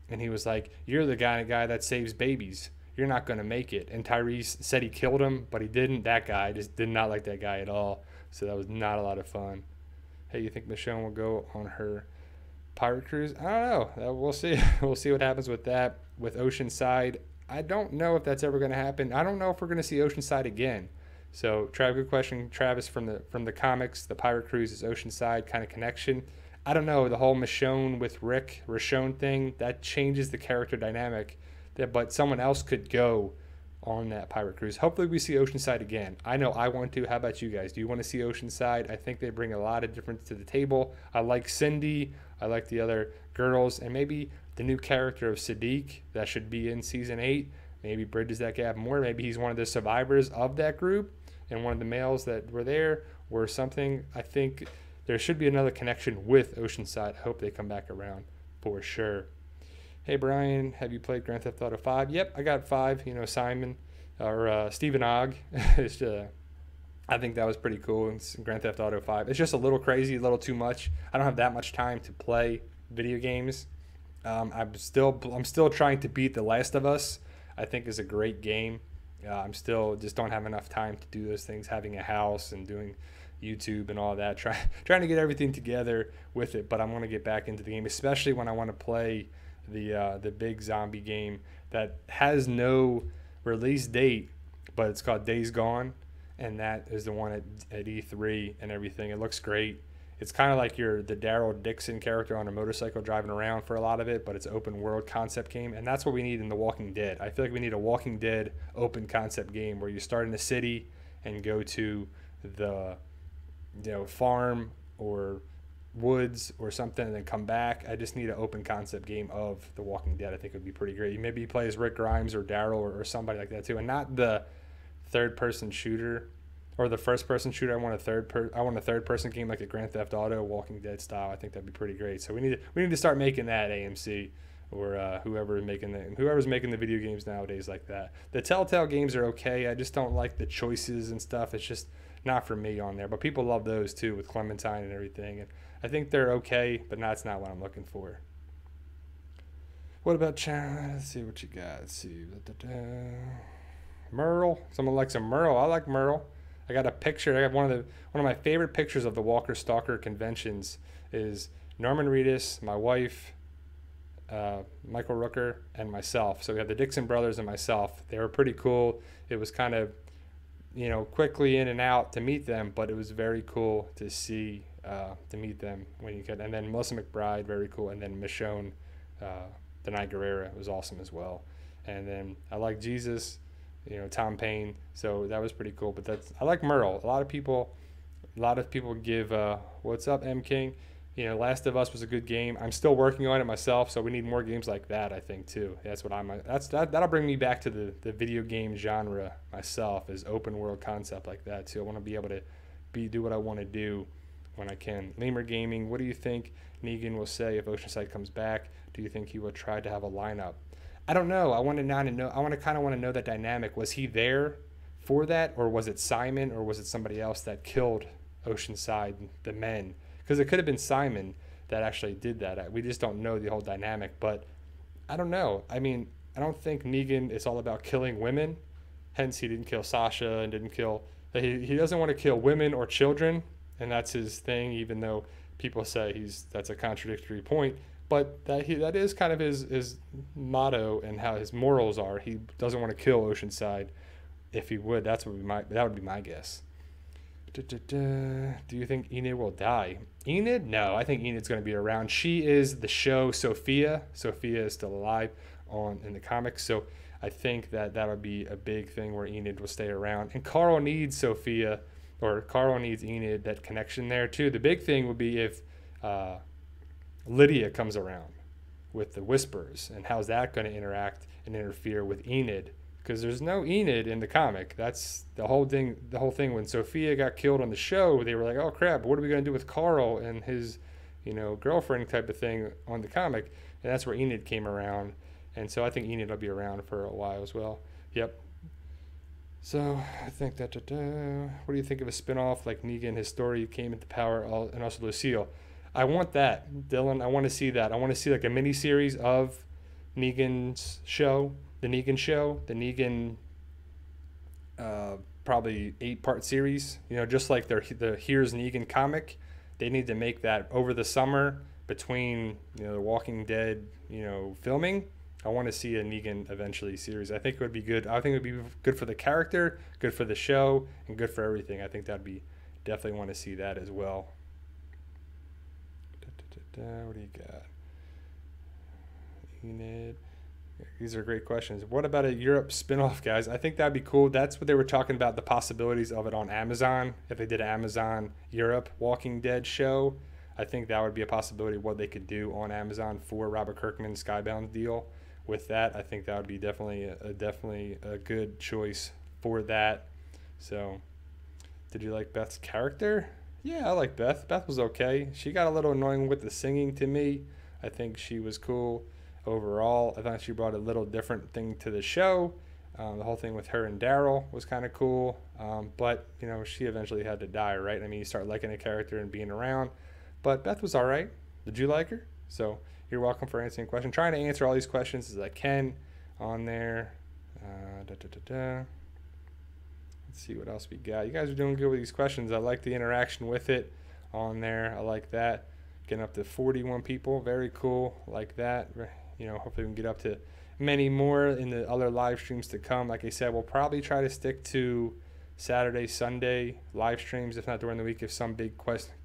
and he was like, you're the guy that saves babies, you're not going to make it. And Tyrese said he killed him, but he didn't. That guy, I just did not like that guy at all. So that was not a lot of fun. Hey, you think Michonne will go on her pirate cruise? I don't know. We'll see. We'll see what happens with that. With Oceanside, I don't know if that's ever going to happen. I don't know if we're going to see Oceanside again. So, good question, Travis, from the comics. The pirate cruise is Oceanside kind of connection. I don't know. The whole Michonne with Rick Rashone thing, that changes the character dynamic. But someone else could go on that pirate cruise. Hopefully we see Oceanside again. I know I want to. How about you guys? Do you want to see Oceanside? I think they bring a lot of difference to the table. I like Cindy. I like the other girls. And maybe the new character of Sadiq that should be in season 8 maybe bridges that gap more. Maybe he's one of the survivors of that group and one of the males that were there or something. I think there should be another connection with Oceanside. I hope they come back around for sure. Hey, Brian, have you played Grand Theft Auto 5? Yep, I got 5. You know, Simon or Stephen Ogg. I think that was pretty cool in Grand Theft Auto 5. It's just a little crazy, a little too much. I don't have that much time to play video games. I'm still trying to beat The Last of Us. I think is a great game. I'm still just don't have enough time to do those things, having a house and doing YouTube and all that, trying to get everything together with it. But I'm going to get back into the game, especially when I want to play the big zombie game that has no release date, but it's called Days Gone, and that is the one at E3 and everything. It looks great. It's kind of like you're the Daryl Dixon character on a motorcycle driving around for a lot of it, but it's an open world concept game, and that's what we need in The Walking Dead. I feel like we need a Walking Dead open concept game where you start in a city and go to the farm or woods or something and then come back. I just need an open concept game of The Walking Dead. I think it would be pretty great. Maybe you play as Rick Grimes or Daryl or somebody like that too, and not the third-person shooter or the first-person shooter. I want a third-person game like a Grand Theft Auto Walking Dead style. I think that'd be pretty great. So we need to start making that, AMC. or whoever's making the video games nowadays like that. The Telltale games are okay. I just don't like the choices and stuff. It's just not for me on there. But people love those too with Clementine and everything. And I think they're okay, but that's not what I'm looking for. What about China? Let's see what you got. Let's see. Merle. Someone likes a Merle. I like Merle. I got a picture. I got one of my favorite pictures of the Walker Stalker conventions is Norman Reedus, my wife, Michael Rooker, and myself. So we have the Dixon brothers and myself. They were pretty cool. It was kind of, quickly in and out to meet them, but it was very cool to see, to meet them when you could. And then Melissa McBride, very cool. And then Michonne, Denai Guerrera was awesome as well. And then I like Jesus, Tom Payne. So that was pretty cool. But I like Merle. A lot of people give, what's up, M King? Last of Us was a good game. I'm still working on it myself, so we need more games like that, I think, too. That'll bring me back to the video game genre myself, is open world concept like that, too. I want to be able to do what I want to do when I can. Lemur Gaming, what do you think Negan will say if Oceanside comes back? Do you think he will try to have a lineup? I don't know. I kind of want to know that dynamic. Was he there for that, or was it Simon, or was it somebody else that killed Oceanside, the men? Because it could have been Simon that actually did that. We just don't know the whole dynamic. But I don't know. I mean, I don't think Negan is all about killing women. Hence, he didn't kill Sasha and didn't kill... He doesn't want to kill women or children, and that's his thing, even though people say that's a contradictory point. But that is kind of his motto and how his morals are. He doesn't want to kill Oceanside. If he would, that would be my guess. Do you think Enid will die? Enid? No, I think Enid's going to be around. She is the show Sophia. Sophia is still alive in the comics, so I think that would be a big thing where Enid will stay around. And Carl needs Sophia, or Carl needs Enid, that connection there too. The big thing would be if Lydia comes around with the Whispers, and how's that going to interact and interfere with Enid? Because there's no Enid in the comic. That's the whole thing. The whole thing when Sophia got killed on the show, they were like, "Oh crap! What are we going to do with Carl and his, girlfriend type of thing on the comic?" And that's where Enid came around. And so I think Enid will be around for a while as well. Yep. So I think that. What do you think of a spinoff like Negan? His story came into power, and also Lucille. I want that, Dylan. I want to see that. I want to see like a mini series of Negan's show. The Negan show, the Negan, probably 8-part series. Just like the Here's Negan comic, they need to make that over the summer between the Walking Dead filming. I want to see a Negan eventually series. I think it would be good. I think it would be good for the character, good for the show, and good for everything. I think that'd be definitely want to see that as well. What do you got? Enid. These are great questions. What about a Europe spinoff, guys? I think that'd be cool. That's what they were talking about, the possibilities of it on Amazon. If they did an Amazon Europe Walking Dead show, I think that would be a possibility of what they could do on Amazon for Robert Kirkman's Skybound deal. With that, I think that would be definitely a good choice for that. So, did you like Beth's character? Yeah, I like Beth. Beth was okay. She got a little annoying with the singing to me. I think she was cool. Overall, I thought she brought a little different thing to the show. The whole thing with her and Daryl was kind of cool. But, she eventually had to die, right? I mean, you start liking a character and being around. But Beth was all right. Did you like her? So you're welcome for answering questions. Trying to answer all these questions as I can on there. Let's see what else we got. You guys are doing good with these questions. I like the interaction with it on there. I like that. Getting up to 41 people. Very cool. Like that. Hopefully we can get up to many more in the other live streams to come. Like I said, we'll probably try to stick to Saturday, Sunday live streams, if not during the week, if some big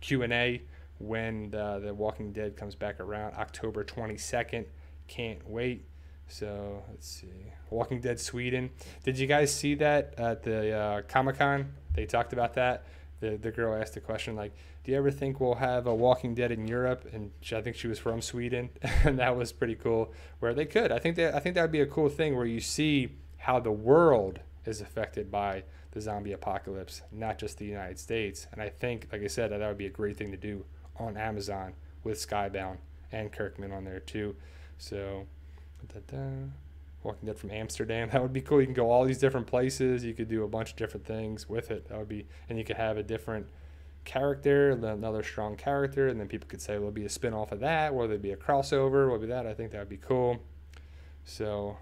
Q&A when the Walking Dead comes back around October 22nd. Can't wait. So let's see. Walking Dead Sweden. Did you guys see that at the Comic-Con? They talked about that. The girl asked a question like, do you ever think we'll have a Walking Dead in Europe? And I think she was from Sweden, and that was pretty cool. Where they could, I think that would be a cool thing where you see how the world is affected by the zombie apocalypse, not just the United States. And I think, like I said, that would be a great thing to do on Amazon with Skybound and Kirkman on there too. So, Walking Dead from Amsterdam. That would be cool. You can go all these different places. You could do a bunch of different things with it. That would be, and you could have a different character, another strong character, and then people could say, well, it'll be a spin-off of that, or there'd be a crossover, what would be that? I think that would be cool. So,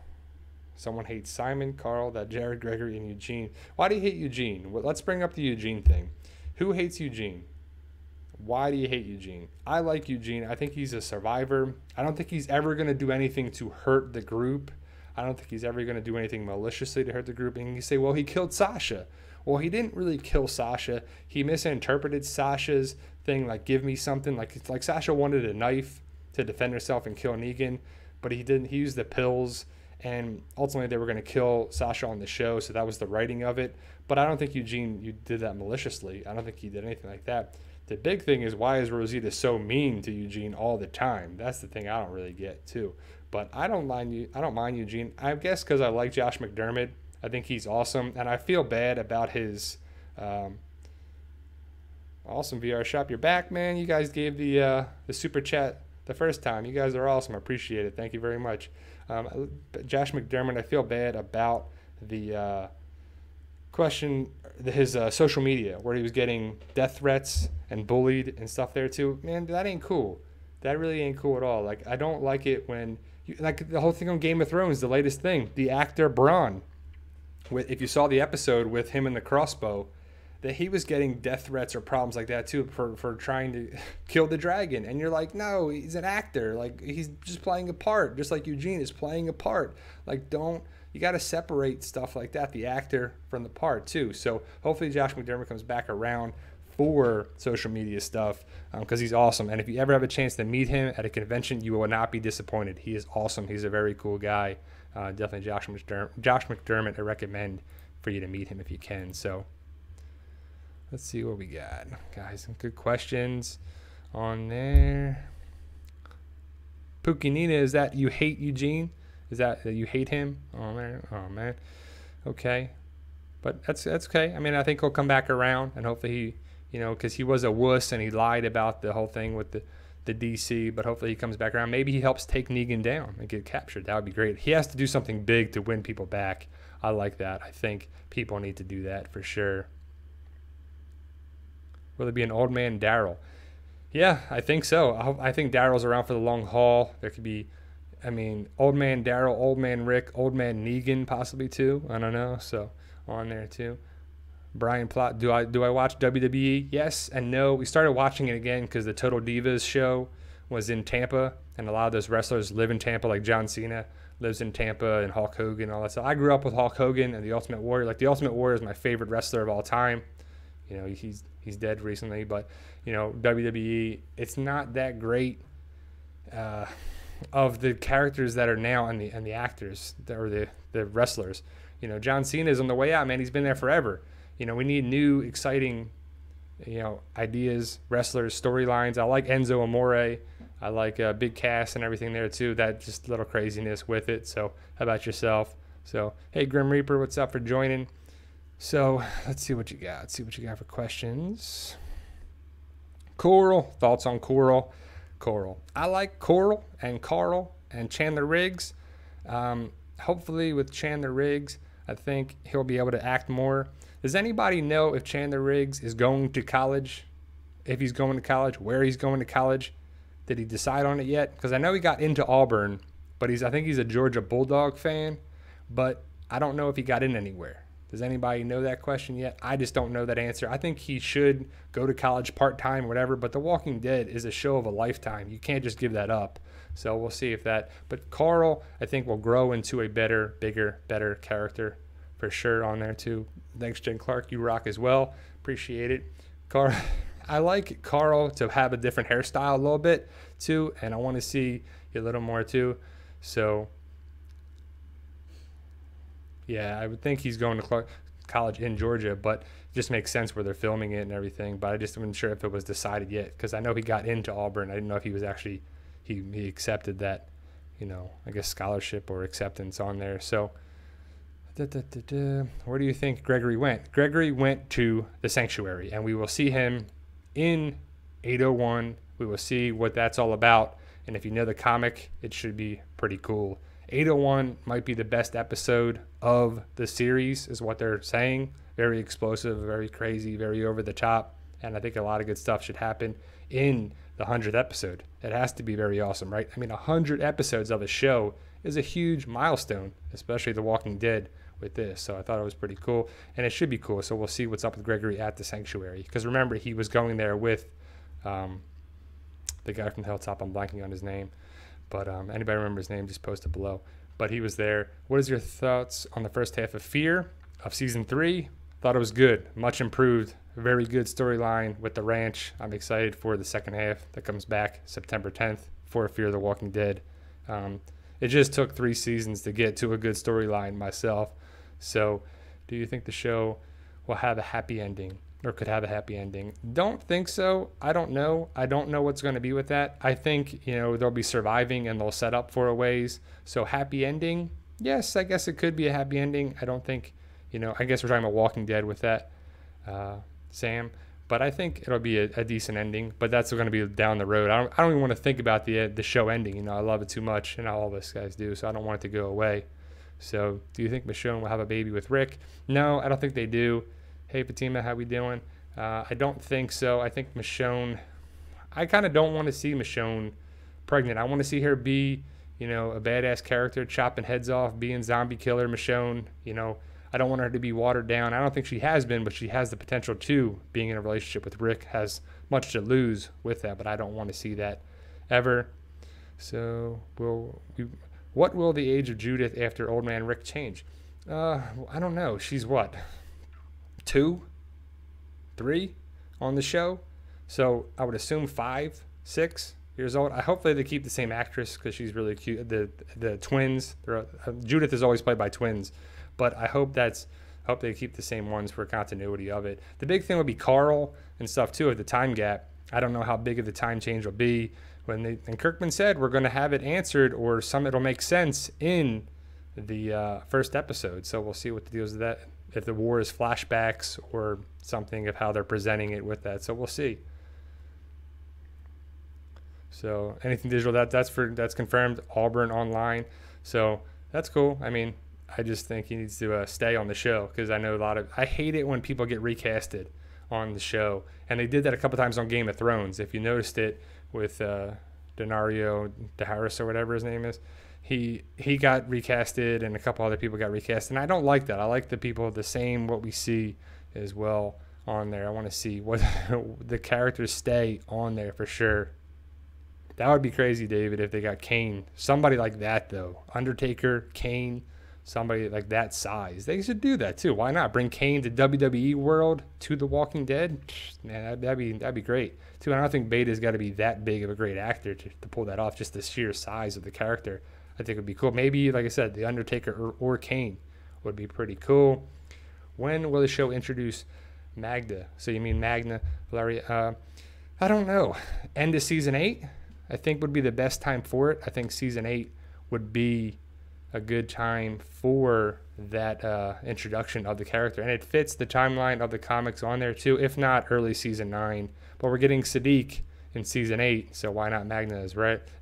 someone hates Simon, Carl, that Jared, Gregory, and Eugene. Why do you hate Eugene? Well, let's bring up the Eugene thing. Who hates Eugene? Why do you hate Eugene? I like Eugene. I think he's a survivor. I don't think he's ever going to do anything to hurt the group. I don't think he's ever going to do anything maliciously to hurt the group. And you say, well, he killed Sasha. Well, he didn't really kill Sasha. He misinterpreted Sasha's thing, like, give me something. Like Sasha wanted a knife to defend herself and kill Negan, but he didn't. He used the pills, and ultimately they were going to kill Sasha on the show, so that was the writing of it. But I don't think Eugene, you did that maliciously. I don't think he did anything like that. The big thing is, why is Rosita so mean to Eugene all the time? That's the thing I don't really get too. But I don't mind Eugene. I guess because I like Josh McDermott. I think he's awesome, and I feel bad about his awesome VR shop. You're back, man. You guys gave the super chat the first time. You guys are awesome. I appreciate it. Thank you very much. Josh McDermott, I feel bad about the question, his social media, where he was getting death threats and bullied and stuff there too. Man, that ain't cool. That really ain't cool at all. Like, I don't like it when like the whole thing on Game of Thrones, the latest thing, the actor Bronn, if you saw the episode with him and the crossbow, that he was getting death threats or problems like that too for trying to kill the dragon. And you're like, no, he's an actor. Like, he's just playing a part, just like Eugene is playing a part. Like, you got to separate stuff like that, the actor from the part too. So hopefully Josh McDermott comes back around for social media stuff, because he's awesome. And if you ever have a chance to meet him at a convention, you will not be disappointed. He is awesome. He's a very cool guy. Definitely Josh McDermott, I recommend for you to meet him if you can. So let's see what we got. Guys, some good questions on there. Pookie Nina, is that you hate Eugene? Is that you hate him? Oh man. Okay. But that's okay. I mean, I think he'll come back around, and hopefully he, because he was a wuss and he lied about the whole thing with the DC, but hopefully he comes back around. Maybe he helps take Negan down and get captured. That would be great. He has to do something big to win people back. I like that. I think people need to do that for sure. Will there be an old man Daryl? Yeah, I think so. I think Daryl's around for the long haul. There could be, old man Daryl, old man Rick, old man Negan possibly too. I don't know. So on there too. Brian Plott, do I watch WWE? Yes and no. We started watching it again because the Total Divas show was in Tampa, and a lot of those wrestlers live in Tampa, like John Cena lives in Tampa, and Hulk Hogan and all that stuff. I grew up with Hulk Hogan and the Ultimate Warrior. Like, the Ultimate Warrior is my favorite wrestler of all time. He's dead recently, but WWE, it's not that great of the characters that are now and the actors or the wrestlers. John Cena's on the way out, man. He's been there forever. We need new, exciting, ideas, wrestlers, storylines. I like Enzo Amore. I like Big Cass and everything there too. That just little craziness with it. So how about yourself? So, hey, Grim Reaper, what's up for joining? So let's see what you got. Let's see what you got for questions. Coral, thoughts on Coral? Coral. I like Coral and Carl and Chandler Riggs. Hopefully with Chandler Riggs, I think he'll be able to act more. Does anybody know if Chandler Riggs is going to college? If he's going to college, where he's going to college? Did he decide on it yet? Because I know he got into Auburn, but I think he's a Georgia Bulldog fan, but I don't know if he got in anywhere. Does anybody know that question yet? I just don't know that answer. I think he should go to college part-time or whatever, but The Walking Dead is a show of a lifetime. You can't just give that up. So we'll see if that. But Carl, I think, will grow into a better, bigger, better character for sure on there too. Thanks, Jen Clark. You rock as well. Appreciate it. Carl, I like Carl to have a different hairstyle a little bit too, and I want to see a little more too. So yeah, I would think he's going to college in Georgia, but it just makes sense where they're filming it and everything. But I just wasn't sure if it was decided yet, because I know he got into Auburn. I didn't know if he was actually he accepted that, I guess scholarship or acceptance on there. So where do you think Gregory went? Gregory went to the Sanctuary, and we will see him in 801. We will see what that's all about, And if you know the comic, it should be pretty cool. 801 might be the best episode of the series, is what they're saying. Very explosive, very crazy, very over the top. And I think a lot of good stuff should happen in the 100th episode. It has to be very awesome, right? I mean, 100 episodes of a show is a huge milestone, especially The Walking Dead with this. So I thought it was pretty cool, and it should be cool. So we'll see what's up with Gregory at the sanctuary. Because remember, he was going there with the guy from the Hilltop. I'm blanking on his name. But anybody remember his name, just post it below. But he was there. What is your thoughts on the first half of Fear of season 3? Thought it was good. Much improved. Very good storyline with the ranch. I'm excited for the second half that comes back September 10th for Fear the Walking Dead. It just took 3 seasons to get to a good storyline myself. So do you think the show will have a happy ending, or could have a happy ending? Don't think so. I don't know. I don't know what's going to be with that. I think, they'll be surviving and they'll set up for a ways. So happy ending? Yes, I guess it could be a happy ending. I don't think, I guess we're talking about Walking Dead with that, Sam. But I think it'll be a decent ending. But that's going to be down the road. I don't even want to think about the show ending. I love it too much, and all of us guys do. So I don't want it to go away. So do you think Michonne will have a baby with Rick? No, I don't think they do. Hey, Fatima, how we doing? I don't think so. I think Michonne, I kind of don't want to see Michonne pregnant. I want to see her be, a badass character, chopping heads off, being zombie killer Michonne. I don't want her to be watered down. I don't think she has been, but she has the potential to. Being in a relationship with Rick has much to lose with that, but I don't want to see that ever. So what will the age of Judith after old man Rick change? I don't know. She's what? 2, 3 on the show, so I would assume 5, 6 years old. Hopefully they keep the same actress because she's really cute. The twins, Judith is always played by twins, but I hope they keep the same ones for continuity of it. The big thing would be Carl and stuff too at the time gap. I don't know how big of the time change will be and Kirkman said we're going to have it answered, or it'll make sense in the first episode. So we'll see what the deal is with that. If the war is flashbacks or something of how they're presenting it with that. So we'll see. So anything digital, that's confirmed. Auburn online. So that's cool. I mean, I just think he needs to stay on the show, because I know I hate it when people get recasted on the show. And they did that a couple times on Game of Thrones. If you noticed it with Denario DeHarris or whatever his name is. He got recasted, and a couple other people got recast, and I don't like that. I like the people the same, what we see as well on there. I want to see what the characters stay on there for sure. That would be crazy, David, if they got Kane. Somebody like that, though. Undertaker, Kane, somebody like that size. They should do that, too. Why not? Bring Kane to WWE World, to The Walking Dead? Man, that'd be great, too. And I don't think Beta's got to be that big of a great actor to pull that off, just the sheer size of the character. I think it would be cool. Maybe, like I said, The Undertaker or Kane would be pretty cool. When will the show introduce Magda? So you mean Magna Valeria? I don't know. End of season 8, I think, would be the best time for it. I think season 8 would be a good time for that introduction of the character. And it fits the timeline of the comics on there, too, if not early season 9. But we're getting Sadiq in season 8, so why not Magna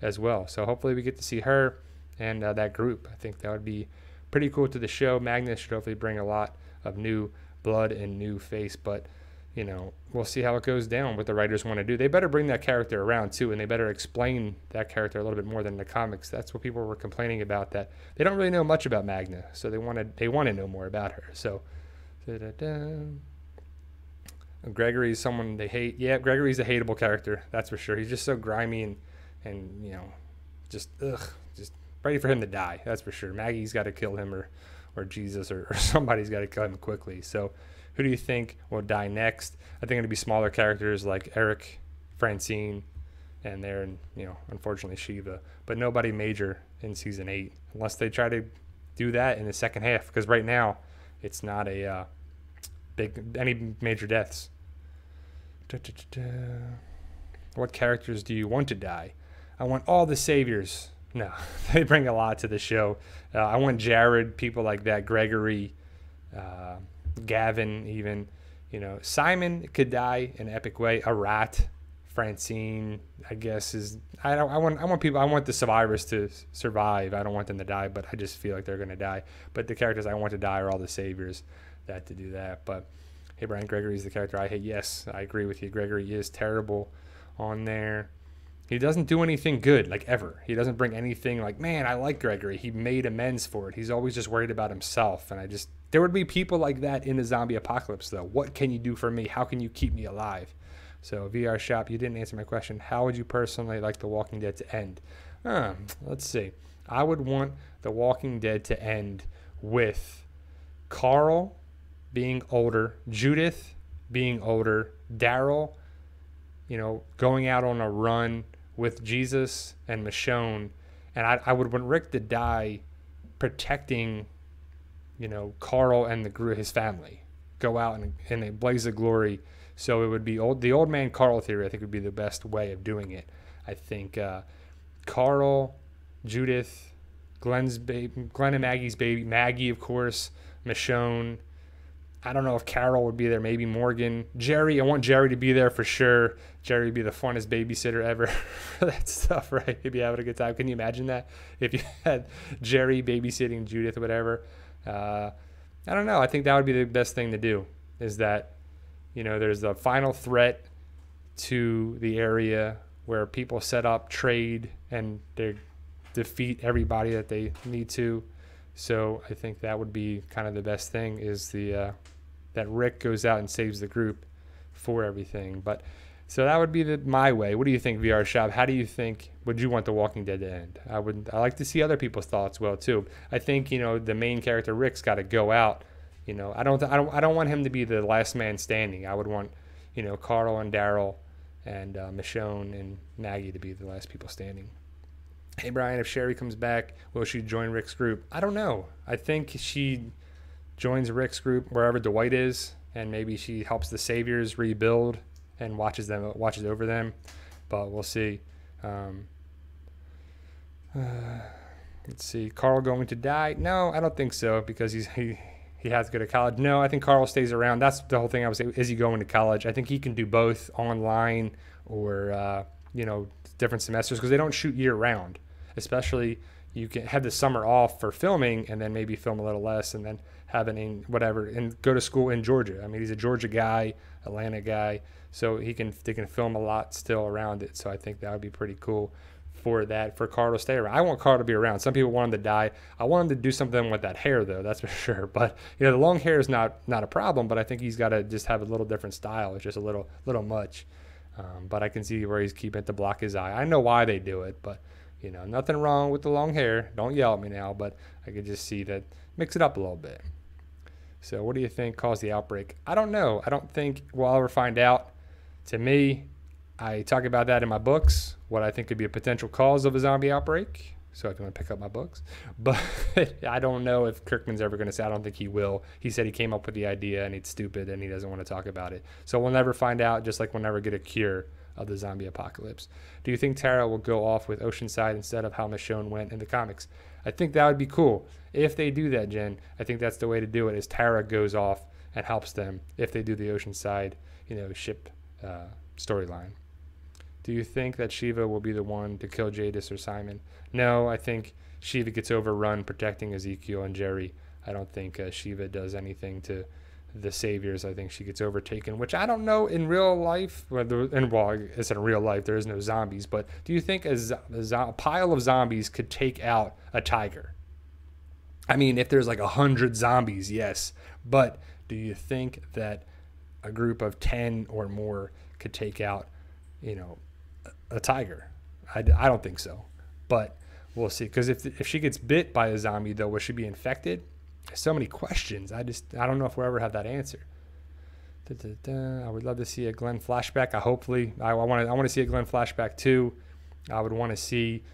as well? So hopefully we get to see her and that group. I think that would be pretty cool to the show. Magnus should hopefully bring a lot of new blood and new face, but we'll see how it goes down, what the writers want to do. They better bring that character around too, and they better explain that character a little bit more than the comics. That's what people were complaining about, that they don't really know much about Magna, so they want to know more about her. So Gregory's someone they hate. Yeah, Gregory's a hateable character, that's for sure. He's just so grimy and just ready for him to die, that's for sure. Maggie's got to kill him, or Jesus, or somebody's got to kill him quickly. So who do you think will die next? I think it'll be smaller characters like Eric, Francine, and unfortunately Shiva. But nobody major in season 8, unless they try to do that in the second half, because right now it's not any major deaths. What characters do you want to die? I want all the saviors. No, they bring a lot to the show. I want Jared, people like that, Gregory, Gavin even. Simon could die in an epic way. A rat Francine, I guess, is I want the survivors to survive. I don't want them to die, but I just feel like they're gonna die. But the characters I want to die are all the saviors that to do that. But hey, Brian, Gregory's the character I hate. Yes, I agree with you. Gregory is terrible on there. He doesn't do anything good, like, ever. He doesn't bring anything like, man, I like Gregory. He made amends for it. He's always just worried about himself. And there would be people like that in the zombie apocalypse, though. What can you do for me? How can you keep me alive? So, VR Shop, you didn't answer my question. How would you personally like The Walking Dead to end? Let's see. I would want The Walking Dead to end with Carl being older, Judith being older, Daryl, going out on a run with Jesus and Michonne. And I would want Rick to die protecting, Carl and his family. Go out in a blaze of glory. So it would be the old man Carl theory, I think, would be the best way of doing it. I think Carl, Judith, Glenn and Maggie's baby, Maggie, of course, Michonne. I don't know if Carol would be there, maybe Morgan. Jerry, I want Jerry to be there for sure. Jerry would be the funnest babysitter ever for that stuff, right? If you're having a good time. Can you imagine that? If you had Jerry babysitting Judith or whatever. I don't know. I think that would be the best thing to do, is that, there's a final threat to the area where people set up trade and they defeat everybody that they need to. So I think that would be kind of the best thing, is that Rick goes out and saves the group for everything. But so that would be my way. What do you think, VR Shop? How do you think would you want The Walking Dead to end? I like to see other people's thoughts well too. I think the main character Rick's got to go out. I don't want him to be the last man standing. I would want Carl and Daryl and Michonne and Maggie to be the last people standing. Hey Brian, if Sherry comes back, will she join Rick's group? I don't know. I think she joins Rick's group wherever Dwight is, and maybe she helps the saviors rebuild and watches over them. But we'll see. Let's see. Carl going to die? No, I don't think so, because he has to go to college. No, I think Carl stays around. That's the whole thing I was saying. Is he going to college? I think he can do both online or different semesters, because they don't shoot year round. Especially, you can have the summer off for filming and then maybe film a little less and then have whatever and go to school in Georgia. I mean, he's a Georgia guy, Atlanta guy, so they can film a lot still around it. So I think that would be pretty cool for Carl to stay around. I want Carl to be around. Some people want him to die. I want him to do something with that hair, though, that's for sure. But the long hair is not a problem, but I think he's got to just have a little different style. It's just a little much. But I can see where he's keeping it to block his eye. I know why they do it, but nothing wrong with the long hair. Don't yell at me now, but I could just see that. Mix it up a little bit. So what do you think caused the outbreak? I don't know. I don't think we'll ever find out. To me, I talk about that in my books, what I think could be a potential cause of a zombie outbreak. So if you want to pick up my books. But I don't know if Kirkman's ever going to say. I don't think he will. He said he came up with the idea and it's stupid and he doesn't want to talk about it. So we'll never find out, just like we'll never get a cure of the zombie apocalypse. Do you think Tara will go off with Oceanside instead of how Michonne went in the comics? I think that would be cool. If they do that, Jen, I think that's the way to do it, is Tara goes off and helps them if they do the Oceanside, ship storyline. Do you think that Shiva will be the one to kill Jadis or Simon? No, I think Shiva gets overrun protecting Ezekiel and Jerry. I don't think Shiva does anything to the saviors. I think she gets overtaken, which I don't know in real life. It's in real life. There is no zombies. But do you think a pile of zombies could take out a tiger? I mean, if there's like 100 zombies, yes. But do you think that a group of 10 or more could take out, a tiger? I don't think so. But we'll see. Because if she gets bit by a zombie, though, will she be infected? So many questions. I don't know if we'll ever have that answer. I would love to see a Glenn flashback. I want to see a Glenn flashback too. I would want to see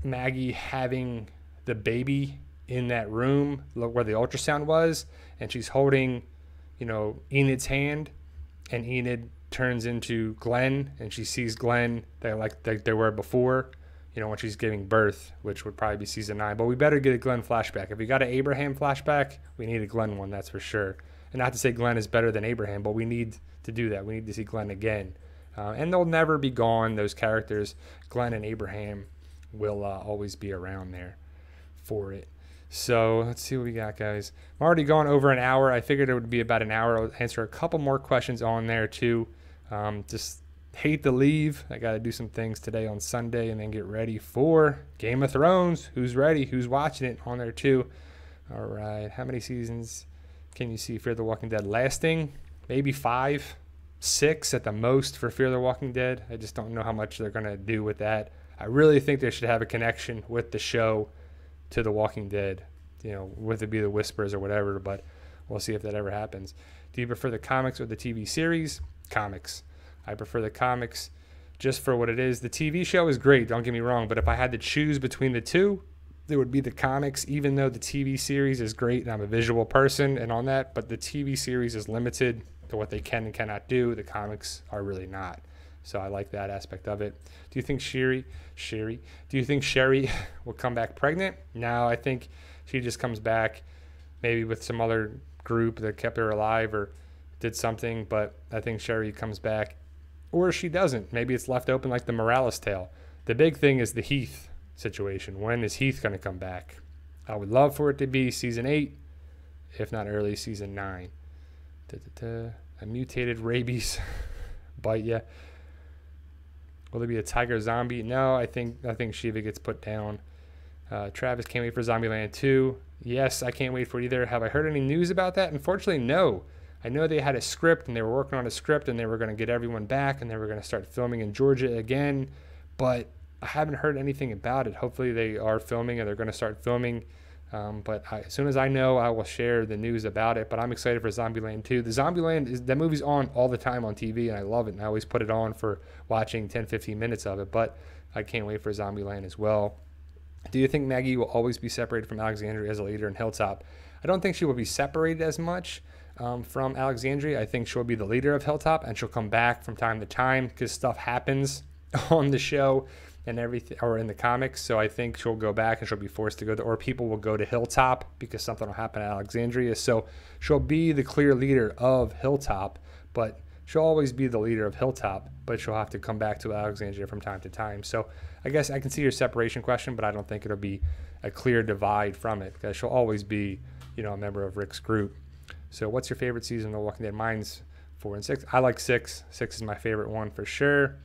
Maggie having the baby in that room where the ultrasound was, and she's holding, Enid's hand, and Enid turns into Glenn, and she sees Glenn like they were before. When she's giving birth, which would probably be season 9. But we better get a Glenn flashback. If we got an Abraham flashback, we need a Glenn one, that's for sure. And not to say Glenn is better than Abraham, but we need to do that. We need to see Glenn again And they'll never be gone. Those characters, Glenn and Abraham, will always be around there for it. So let's see what we got, guys. I'm already going over an hour. I figured it would be about an hour. I'll answer a couple more questions on there too. Just hate to leave. I got to do some things today on Sunday and then get ready for Game of Thrones. Who's ready? Who's watching it on there too? All right. How many seasons can you see Fear the Walking Dead lasting? Maybe 5, 6 at the most for Fear the Walking Dead. I just don't know how much they're going to do with that. I really think they should have a connection with the show to The Walking Dead, whether it be the Whispers or whatever, but we'll see if that ever happens. Do you prefer the comics or the TV series? Comics. I prefer the comics just for what it is. The TV show is great, don't get me wrong, but if I had to choose between the two, it would be the comics, even though the TV series is great and I'm a visual person and on that, but the TV series is limited to what they can and cannot do. The comics are really not. So I like that aspect of it. Do you think Sherry will come back pregnant? No, I think she just comes back maybe with some other group that kept her alive or did something, but I think Sherry comes back. Or she doesn't. Maybe it's left open like the Morales tale. The big thing is the Heath situation. When is Heath going to come back? I would love for it to be season 8, if not early season 9. A mutated rabies bite ya. Will there be a tiger zombie? No, I think Shiva gets put down. Travis, can't wait for Zombieland 2. Yes, I can't wait for it either. Have I heard any news about that? Unfortunately, no. I know they had a script and they were working on a script and they were going to get everyone back and they were going to start filming in Georgia again, but I haven't heard anything about it. Hopefully they are filming and they're going to start filming. But as soon as I know, I will share the news about it. But I'm excited for Zombieland 2. The Zombieland, that movie's on all the time on TV, and I love it. And I always put it on for watching 10, 15 minutes of it. But I can't wait for Zombieland as well. Do you think Maggie will always be separated from Alexandria as a leader in Hilltop? I don't think she will be separated as much from Alexandria. I think she'll be the leader of Hilltop, and she'll come back from time to time because stuff happens on the show and everything, or in the comics. So I think she'll go back and she'll be forced to go to, or people will go to Hilltop because something will happen at Alexandria. So she'll be the clear leader of Hilltop, but she'll always be the leader of Hilltop, but she'll have to come back to Alexandria from time to time. So I guess I can see your separation question, but I don't think it'll be a clear divide from it because she'll always be, a member of Rick's group. So what's your favorite season of The Walking Dead? Mine's 4 and 6. I like 6. 6 is my favorite one for sure.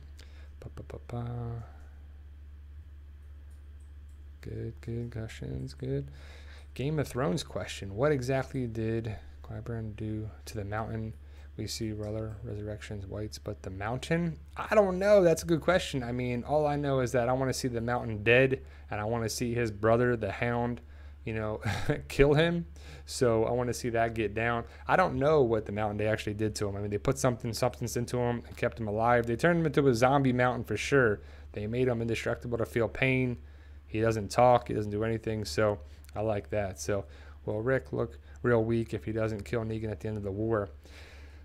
Good questions, good. Game of Thrones question. What exactly did Qyburn do to the mountain? We see resurrections, whites, but the mountain? I don't know. That's a good question. I mean, all I know is that I want to see the mountain dead, and I want to see his brother, the Hound, kill him. So I want to see that get down. I don't know what the mountain they actually did to him. I mean, they put substance into him and kept him alive. They turned him into a zombie mountain for sure. They made him indestructible to feel pain. He doesn't talk. He doesn't do anything. So I like that. So, will Rick look real weak if he doesn't kill Negan at the end of the war?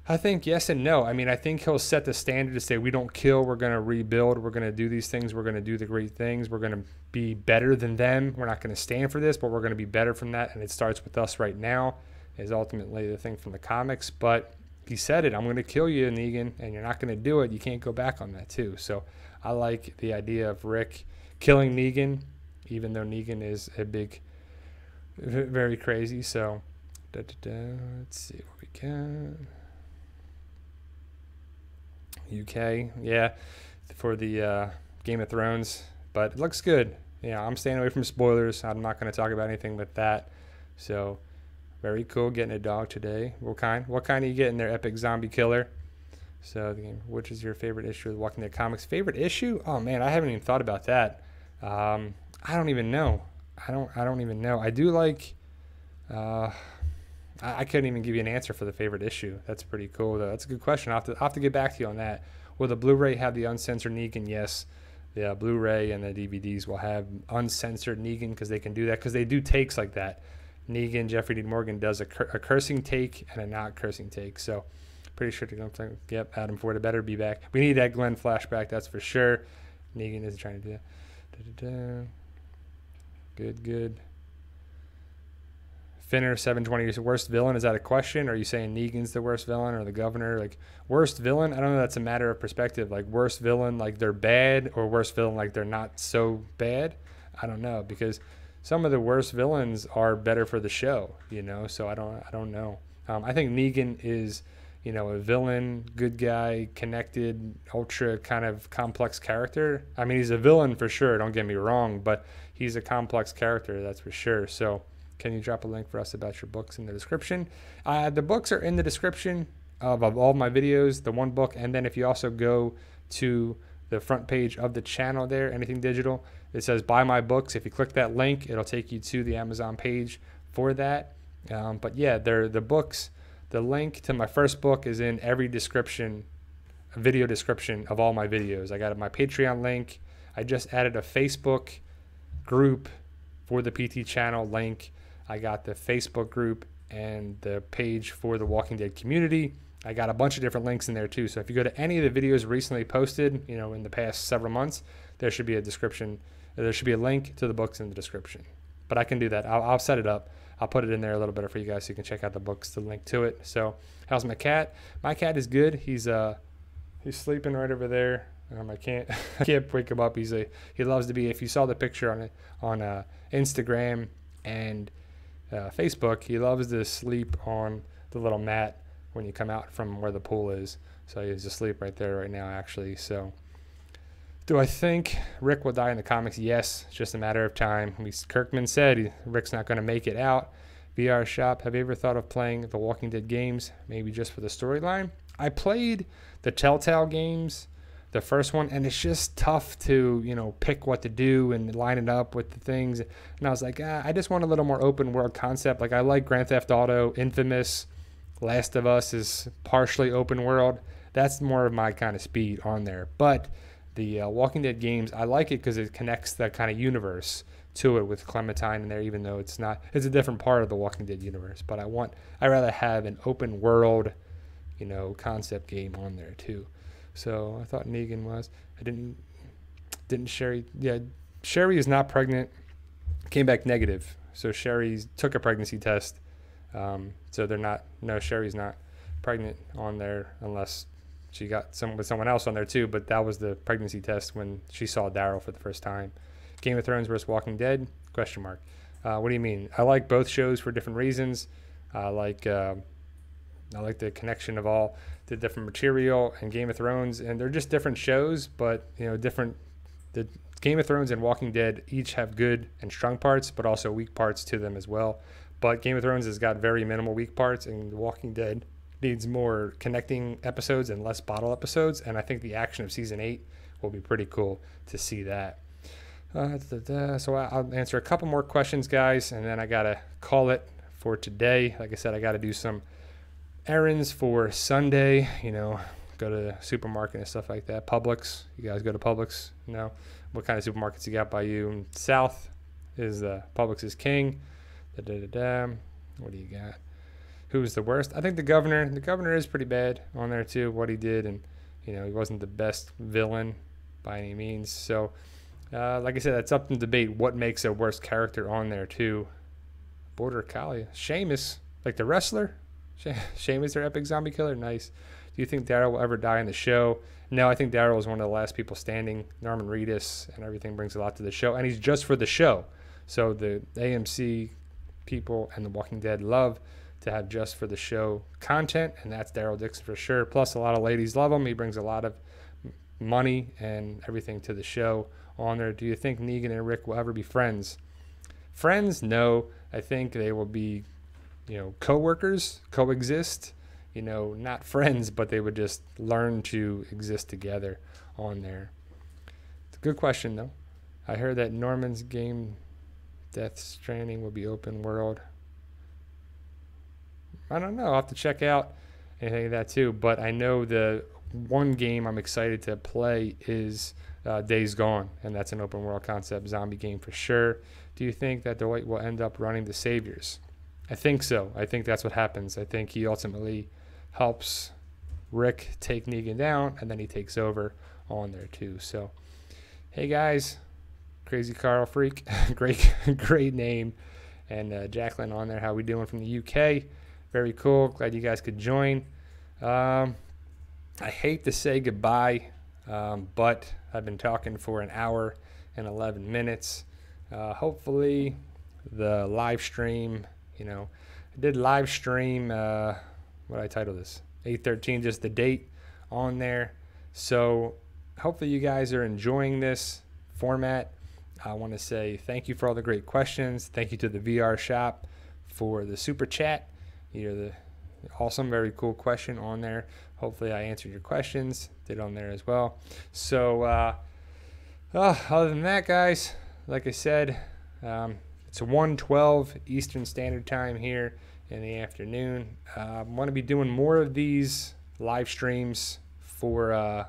I think yes and no. I mean, I think he'll set the standard to say we don't kill. We're going to rebuild. We're going to do these things. We're going to do the great things. We're going to be better than them. We're not going to stand for this, but we're going to be better from that. And it starts with us right now is ultimately the thing from the comics. But he said it. I'm going to kill you, Negan, and you're not going to do it. You can't go back on that too. So I like the idea of Rick killing Negan, even though Negan is a big, very crazy. So let's see what we can. UK, yeah, for the Game of Thrones, but it looks good. Yeah, I'm staying away from spoilers. I'm not going to talk about anything with that. So, very cool getting a dog today. What kind? What kind are you getting there, Epic Zombie Killer? So, which is your favorite issue of the Walking Dead comics? Favorite issue? Oh man, I haven't even thought about that. I don't even know. I don't even know. I do like. I couldn't even give you an answer for the favorite issue. That's pretty cool, though. That's a good question. I'll have to get back to you on that. Will the Blu-ray have the uncensored Negan? Yes. The Blu-ray and the DVDs will have uncensored Negan because they can do that because they do takes like that. Negan, Jeffrey Dean Morgan does a cursing take and a not cursing take. So pretty sure to go. Yep, Adam Ford better be back. We need that Glenn flashback, that's for sure. Negan isn't trying to do that. Good. Finner 720 is the worst villain. Is that a question? Are you saying Negan's the worst villain or the governor? Like worst villain? I don't know. That's a matter of perspective. Like worst villain, like they're bad, or worst villain, like they're not so bad. I don't know, because some of the worst villains are better for the show, you know. So I don't know. I think Negan is, you know, a villain, good guy, connected, ultra kind of complex character. I mean, he's a villain for sure. Don't get me wrong, but he's a complex character, that's for sure. So can you drop a link for us about your books in the description? The books are in the description of all my videos, the one book. And then if you also go to the front page of the channel there, Anything Digital, it says buy my books. If you click that link, it'll take you to the Amazon page for that. But yeah, they're the books. The link to my first book is in every description, video description of all my videos. I got my Patreon link. I just added a Facebook group for the PT channel link. I got the Facebook group and the page for the Walking Dead community. I got a bunch of different links in there too. So if you go to any of the videos recently posted, you know, in the past several months, there should be a description. There should be a link to the books in the description. But I can do that. I'll set it up. I'll put it in there a little better for you guys so you can check out the books, the link to it. So how's my cat? My cat is good. He's sleeping right over there. I can't wake him up. He loves to be. If you saw the picture on Instagram and Facebook, he loves to sleep on the little mat when you come out from where the pool is. So he's asleep right there right now, actually. So do I think Rick will die in the comics? Yes, it's just a matter of time. Kirkman said Rick's not going to make it out. VR Shop, have you ever thought of playing the Walking Dead games, maybe just for the storyline? I played the Telltale games, the first one, and it's just tough to, you know, pick what to do and line it up with the things. And I was like, I just want a little more open world concept. Like I like Grand Theft Auto, Infamous, Last of Us is partially open world. That's more of my kind of speed on there. But the Walking Dead games, I like it because it connects that kind of universe to it with Clementine in there, even though it's a different part of the Walking Dead universe. But I'd rather have an open world, you know, concept game on there too. So I thought Negan was. I didn't Sherry. Yeah, Sherry is not pregnant. Came back negative. So Sherry took a pregnancy test. So they're not. No, Sherry's not pregnant on there unless she got with someone else on there too, but that was the pregnancy test when she saw Daryl for the first time. Game of Thrones versus Walking Dead? Question mark. What do you mean? I like both shows for different reasons. I like the connection of all the different material and Game of Thrones, and they're just different shows, but you know, different. The Game of Thrones and Walking Dead each have good and strong parts, but also weak parts to them as well. But Game of Thrones has got very minimal weak parts, and Walking Dead needs more connecting episodes and less bottle episodes, and I think the action of season 8 will be pretty cool to see that. So I'll answer a couple more questions, guys, and then I gotta call it for today. Like I said, I gotta do some errands for Sunday, you know, go to the supermarket and stuff like that. Publix, you guys go to Publix? No? What kind of supermarkets you got by you? South is Publix is king. What do you got? Who's the worst? I think the governor. The governor is pretty bad on there too, what he did, and you know, he wasn't the best villain by any means. So like I said, that's up to debate what makes a worst character on there too. Border Collie. Sheamus, like the wrestler. Sheamus, their epic zombie killer. Nice. Do you think Daryl will ever die in the show? No, I think Daryl is one of the last people standing. Norman Reedus and everything brings a lot to the show, and he's just for the show. So the AMC people and the Walking Dead love to have just for the show content, and that's Daryl Dixon for sure. Plus, a lot of ladies love him. He brings a lot of money and everything to the show on there. Do you think Negan and Rick will ever be friends? Friends? No. I think they will be, you know, co-workers, coexist. You know, not friends, but they would just learn to exist together on there. It's a good question, though. I heard that Norman's game, Death Stranding, will be open world. I don't know. I'll have to check out anything of that too. But I know the one game I'm excited to play is Days Gone, and that's an open world concept zombie game for sure. Do you think that Dwight will end up running the Saviors? I think so. I think that's what happens. I think he ultimately helps Rick take Negan down, and then he takes over on there too. So, hey guys, Crazy Carl Freak, great name. and Jacqueline on there. How we doing from the UK? Very cool. Glad you guys could join. I hate to say goodbye, but I've been talking for an hour and 11 minutes. Hopefully the live stream, I did live stream, what I title this? 8/13, just the date on there. So hopefully you guys are enjoying this format. I want to say thank you for all the great questions. Thank you to the VR shop for the super chat. You're the awesome, very cool question on there. Hopefully I answered your questions, did on there as well. So other than that, guys, like I said, it's 1:12 Eastern Standard Time here in the afternoon. I want to be doing more of these live streams for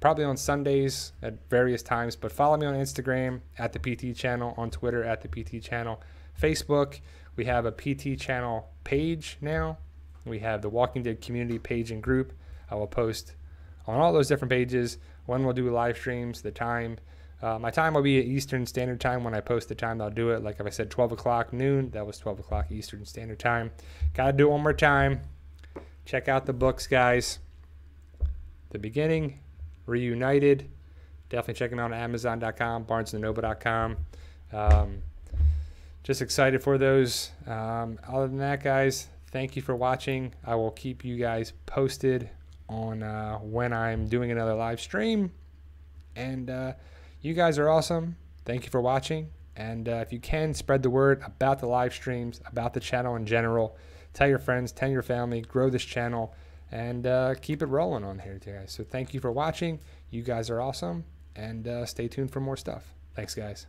probably on Sundays at various times, but follow me on Instagram at the PT channel, on Twitter at the PT channel, Facebook. We have a PT channel page now. We have the Walking Dead community page and group. I will post on all those different pages when we'll do live streams, the time. My time will be at Eastern Standard Time. When I post the time, I'll do it. Like if I said 12 o'clock noon, that was 12 o'clock Eastern Standard Time. Got to do it one more time. Check out the books, guys. The Beginning, Reunited. Definitely check them out on Amazon.com, BarnesandNoble.com. Just excited for those. Other than that, guys, thank you for watching. I will keep you guys posted on when I'm doing another live stream. And you guys are awesome. Thank you for watching. And if you can, spread the word about the live streams, about the channel in general. Tell your friends, tell your family, grow this channel, and keep it rolling on here, guys. So thank you for watching. You guys are awesome. And stay tuned for more stuff. Thanks, guys.